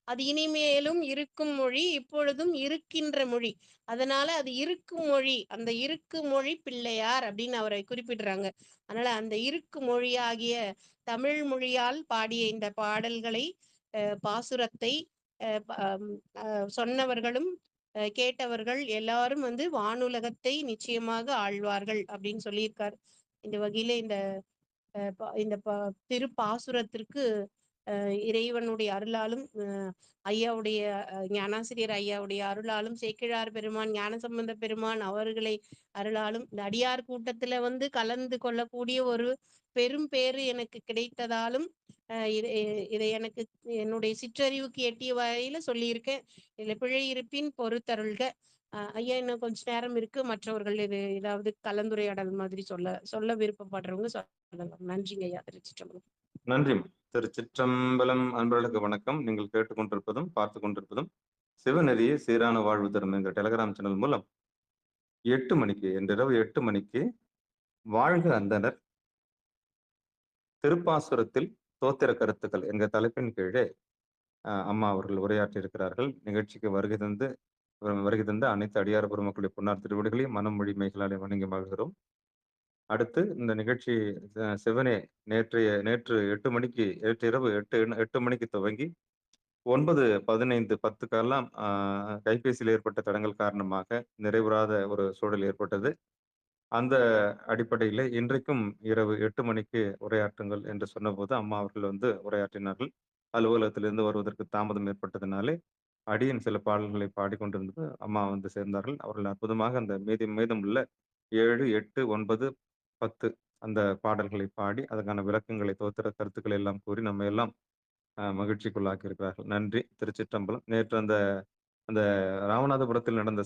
அது இனிமேலும் இருக்கும் மொழி, இப்பொழுதும் இருக்கின்ற மொழி. அதனால அது இருக்கும் மொழி. அந்த இருக்கு மொழி பிள்ளையார் அப்படின்னு அவரை குறிப்பிடுறாங்க. அதனால அந்த இருக்கு மொழியாகிய தமிழ் மொழியால் பாடிய இந்த பாடல்களை, பாசுரத்தை அ ப சொன்னவர்களும், கேட்டவர்கள் எல்லாரும் வந்து வானுலகத்தை நிச்சயமாக ஆழ்வார்கள் அப்படின்னு சொல்லியிருக்கார். இந்த வகையில இந்த திருப்பாசுரத்திற்கு இறைவனுடைய அருளாலும், ஐயாவுடைய ஞானாசிரியர் ஐயாவுடைய அருளாலும், சேக்கிழார் பெருமான், ஞானசம்பந்த பெருமான் அவர்களை அருளாலும், இந்த அடியார் கூட்டத்துல வந்து கலந்து கொள்ளக்கூடிய ஒரு பெரும் பேறு எனக்கு கிடைத்ததாலும், இதை எனக்கு என்னுடைய சிற்றறிவுக்கு எட்டிய வகையில சொல்லியிருக்கேன். இதுல பிழை இருப்பின் பொறுத்தருள்க. ஐயா, இன்னும் கொஞ்ச நேரம் இருக்கு. மற்றவர்கள் இது ஏதாவது கலந்துரையாடல் மாதிரி சொல்ல சொல்ல விருப்பப்படுறவங்க சொல்லலாம். நன்றிங்க ஐயா. திருச்சிற்றம்பலம். நன்றி. திருச்சிற்றம்பலம். அன்பர்களுக்கு வணக்கம். நீங்கள் கேட்டுக்கொண்டிருப்பதும் பார்த்து கொண்டிருப்பதும் சிவநெறியே சீரான வாழ்வு தரும் என்ற டெலகிராம் சேனல் மூலம் 8 மணிக்கு, இன்றிரவு 8 மணிக்கு வாழ்க அந்தணர் திருப்பாசுரத்தில் தோத்திர கருத்துக்கள் என்ற தலைப்பின் கீழே அம்மா அவர்கள் உரையாற்றி இருக்கிறார்கள். நிகழ்ச்சிக்கு வருகை தந்து அனைத்து அடியார் பெருமக்களுடைய பொன்னார் திருவடிகளையும் மனம் மொழி மெய்களாலே வணங்கி மகிழ்கிறோம். அடுத்து இந்த நிகழ்ச்சி சிவனே நேற்று 8 மணிக்கு, நேற்று இரவு 8 மணிக்கு துவங்கி 9:15 கைபேசியில் ஏற்பட்ட தடங்கல் காரணமாக நிறைவுறாத ஒரு சூழல் ஏற்பட்டது. அந்த அடிப்படையில இன்றைக்கும் இரவு 8 மணிக்கு உரையாற்றுங்கள் என்று சொன்னபோது அம்மா அவர்கள் வந்து உரையாற்றினார்கள். அலுவலகத்திலிருந்து வருவதற்கு தாமதம் ஏற்பட்டதினாலே அடியேன் சில பாடல்களை பாடிக்கொண்டிருந்தது அம்மா வந்து சேர்ந்தார்கள். அவர்கள் அற்புதமாக அந்த மீதமுள்ள 7, 8, 9, 10 அந்த பாடல்களை பாடி அதற்கான விளக்கங்களை, தோத்திர கருத்துக்களை எல்லாம் கூறி நம்மை எல்லாம் மகிழ்ச்சிக்குள்ளாக்கி இருக்கிறார்கள். நன்றி. திருச்சிற்றம்பலம். நேற்று அந்த அந்த ராமநாதபுரத்தில் நடந்த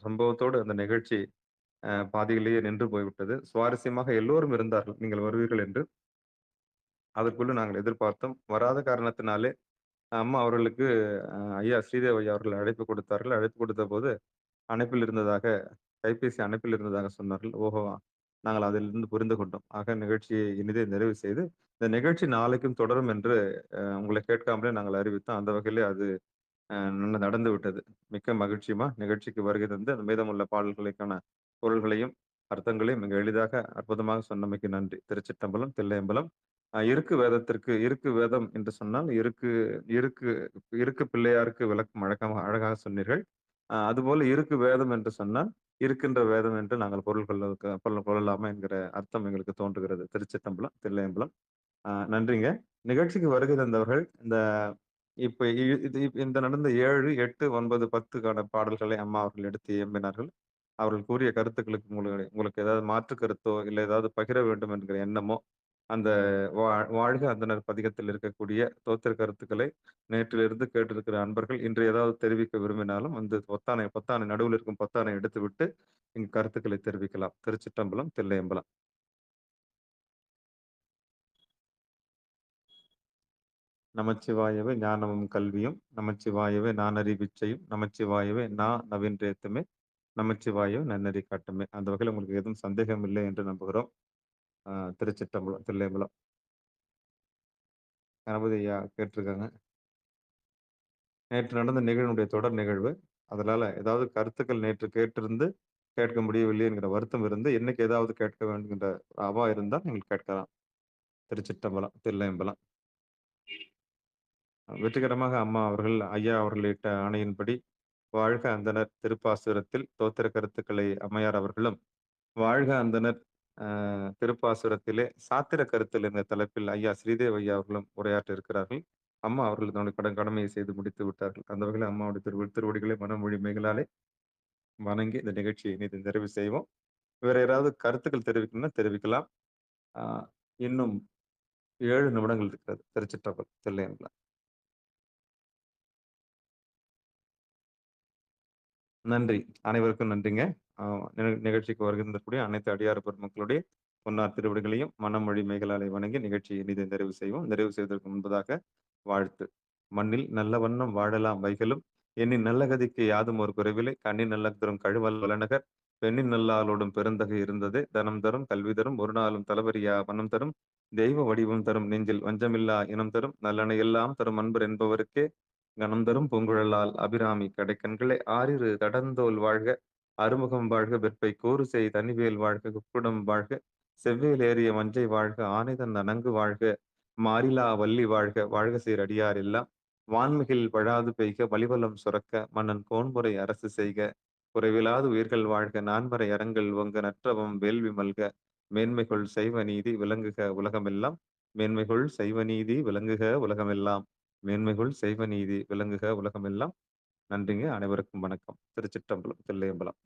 சம்பவத்தோடு அந்த நிகழ்ச்சி பாதியிலேயே நின்று போய்விட்டது. சுவாரஸ்யமாக எல்லோரும் இருந்தார்கள். நீங்கள் வருவீர்கள் என்று. அதற்குள்ள நாங்கள் எதிர்பார்த்தோம். வராத காரணத்தினாலே அம்மா அவர்களுக்கு ஐயா ஸ்ரீதேவ் ஐயா அவர்கள் அழைப்பு கொடுத்தார்கள். அழைப்பு கொடுத்தபோது அணைப்பில் இருந்ததாக கைபேசி அணைப்பில் இருந்ததாக சொன்னார்கள். ஓஹோ! நாங்கள் அதிலிருந்து புரிந்து கொண்டோம். ஆக நிகழ்ச்சியை இனிதே நிறைவு செய்து, இந்த நிகழ்ச்சி நாளைக்கும் தொடரும் என்று உங்களை கேட்காமலே நாங்கள் அறிவித்தோம். அந்த வகையிலே அது நடந்து விட்டது. மிக்க மகிழ்ச்சியுமா நிகழ்ச்சிக்கு வருகை தந்து அந்த மீதமுள்ள பாடல்களுக்கான பொருள்களையும், அர்த்தங்களையும் மிக எளிதாக, அற்புதமாக சொன்னமைக்கு நன்றி. திருச்சிற்றம்பலம், தில்லையம்பலம். இருக்கு வேதம் என்று சொன்னால், இருக்கு இருக்கு பிள்ளையாருக்கு விளக்கம் அழகாக சொன்னீர்கள். அதுபோல இருக்கு வேதம் என்று சொன்னால், இருக்கின்ற வேதம் என்று நாங்கள் கொள்ளலாமா என்கிற அர்த்தம் எங்களுக்கு தோன்றுகிறது. திருச்சிற்றம்பலம், தில்லையம்பலம். நன்றிங்க. நிகழ்ச்சிக்கு வருகை தந்தவர்கள் இப்ப இந்த நடந்த 7, 8, 9, 10க்கான பாடல்களை அம்மா அவர்கள் எடுத்து இயம்பினார்கள். அவர்கள் கூறிய கருத்துக்களுக்கு உங்களுக்கு ஏதாவது மாற்று கருத்தோ, இல்ல ஏதாவது பகிர வேண்டும் என்கிற எண்ணமோ, அந்த வாழ்க அந்தணர் பதிகத்தில் இருக்கக்கூடிய தோத்திர கருத்துக்களை நேற்றிலிருந்து கேட்டிருக்கிற அன்பர்கள் இன்று ஏதாவது தெரிவிக்க விரும்பினாலும் வந்து பொத்தானை நடுவில் இருக்கும் பொத்தானை எடுத்துவிட்டு இங்கு கருத்துக்களை தெரிவிக்கலாம். திருச்சிற்றம்பலம், தில்லையம்பலம். நமச்சிவாயவே ஞானமும் கல்வியும், நமச்சிவாயவே நானறி பிச்சையும், நமச்சிவாயவே நவின்றேத்துமே, நமச்சிவாயவே நன்னெறி காட்டுமே. அந்த வகையில் உங்களுக்கு எதுவும் சந்தேகம் இல்லை என்று நம்புகிறோம். திருச்சிற்றம்பலம், தில்லையம்பலம். கணபதி ஐயா கேட்டிருக்காங்க. நேற்று நடந்த நிகழ்வுடைய தொடர் நிகழ்வு. அதனால ஏதாவது கருத்துக்கள் நேற்று கேட்க முடியவில்லை என்கிற வருத்தம் இருந்து, இன்னைக்கு ஏதாவது கேட்க வேண்டும் என்ற அவா இருந்தால் நீங்கள் கேட்கலாம். திருச்சிற்றம்பலம், தில்லையம்பலம். வெற்றிகரமாக அம்மா அவர்கள், ஐயா அவர்கள் இட்ட ஆணையின்படி வாழ்க அந்தணர் திருப்பாசுரத்தில் தோத்திர கருத்துக்களை அம்மையார் அவர்களும், வாழ்க அந்தணர் திருப்பாசுரத்திலே சாத்திர கருத்தில் என்ற தலைப்பில் ஐயா ஸ்ரீதேவ் ஐயா அவர்களும் உரையாற்ற இருக்கிறார்கள். அம்மா அவர்கள் தன்னுடைய கடமையை செய்து முடித்து விட்டார்கள். அந்த வகையில் அம்மாவுடைய திருவடிகளை மனமொழி மேகலாலே வணங்கி இந்த நிகழ்ச்சியை இனிது நிறைவு செய்வோம். வேற யாராவது கருத்துக்கள் தெரிவிக்கணும்னா தெரிவிக்கலாம். இன்னும் 7 நிமிடங்கள் இருக்கிறது. திருச்சிற்றம்பலம், தில்லையம்பலம். நன்றி. அனைவருக்கும் நன்றிங்க. அ நிகழ்ச்சிக்கு வருகின்றக்கூடிய அனைத்து அடியார் பெருமக்களுடைய பொன்னார் திருவடிகளையும் மனமொழி மேகலாலை வணங்கி நிகழ்ச்சியை இனிதே நிறைவு செய்வோம். நிறைவு செய்வதற்கு முன்பதாக வாழ்த்து. மண்ணில் நல்ல வண்ணம் வாழலாம் வைகளும், எண்ணின் நல்ல கதிக்கு யாதும் ஒரு குறைவில்லை, கண்ணின் நல்ல தரும் கழுவல் வளநகர், பெண்ணின் நல்லாளோடும் பெருந்தகை இருந்ததே தனம் தரும் கல்வி தரும் ஒரு நாளும் தளபரியா வனம் தரும் தெய்வ வடிவம் தரும் நெஞ்சில் வஞ்சமில்லா இனம் தரும் நல்லனை எல்லாம் தரும் அன்பர் என்பவருக்கே கணம் தரும் பூங்குழலால் அபிராமி கடைக்கண்களே ஆறிரு தடந்தோல் வாழ்க அறுமுகம் வாழ்க வெற்பை கூறுசெய் தனிவேல் வாழ்க குக்குடம் வாழ்க செவ்வேல் ஏறிய மஞ்சை வாழ்க ஆனைதன் அணங்கு வாழ்க மாரிலா வள்ளி வாழ்க வாழ்க சீர் அடியார் எல்லாம் வான்மிகில் வழாது பெய்க வலிவலம் சுரக்க மன்னன் கோன்முறை அரசு செய்க குறைவிலாது உயிர்கள் வாழ்க நான்மறை அறங்கள் ஒங்க நற்றவம் வேள்வி மல்க மேன்மைகள் சைவ நீதி விளங்குக உலகமெல்லாம் மேன்மைகள் சைவ நீதி விளங்குக உலகமெல்லாம் மேன்மைகள் சைவ நீதி விளங்குக உலகமெல்லாம். நன்றிங்க. அனைவருக்கும் வணக்கம். திருச்சிற்றம்பலம், தில்லையம்பலம்.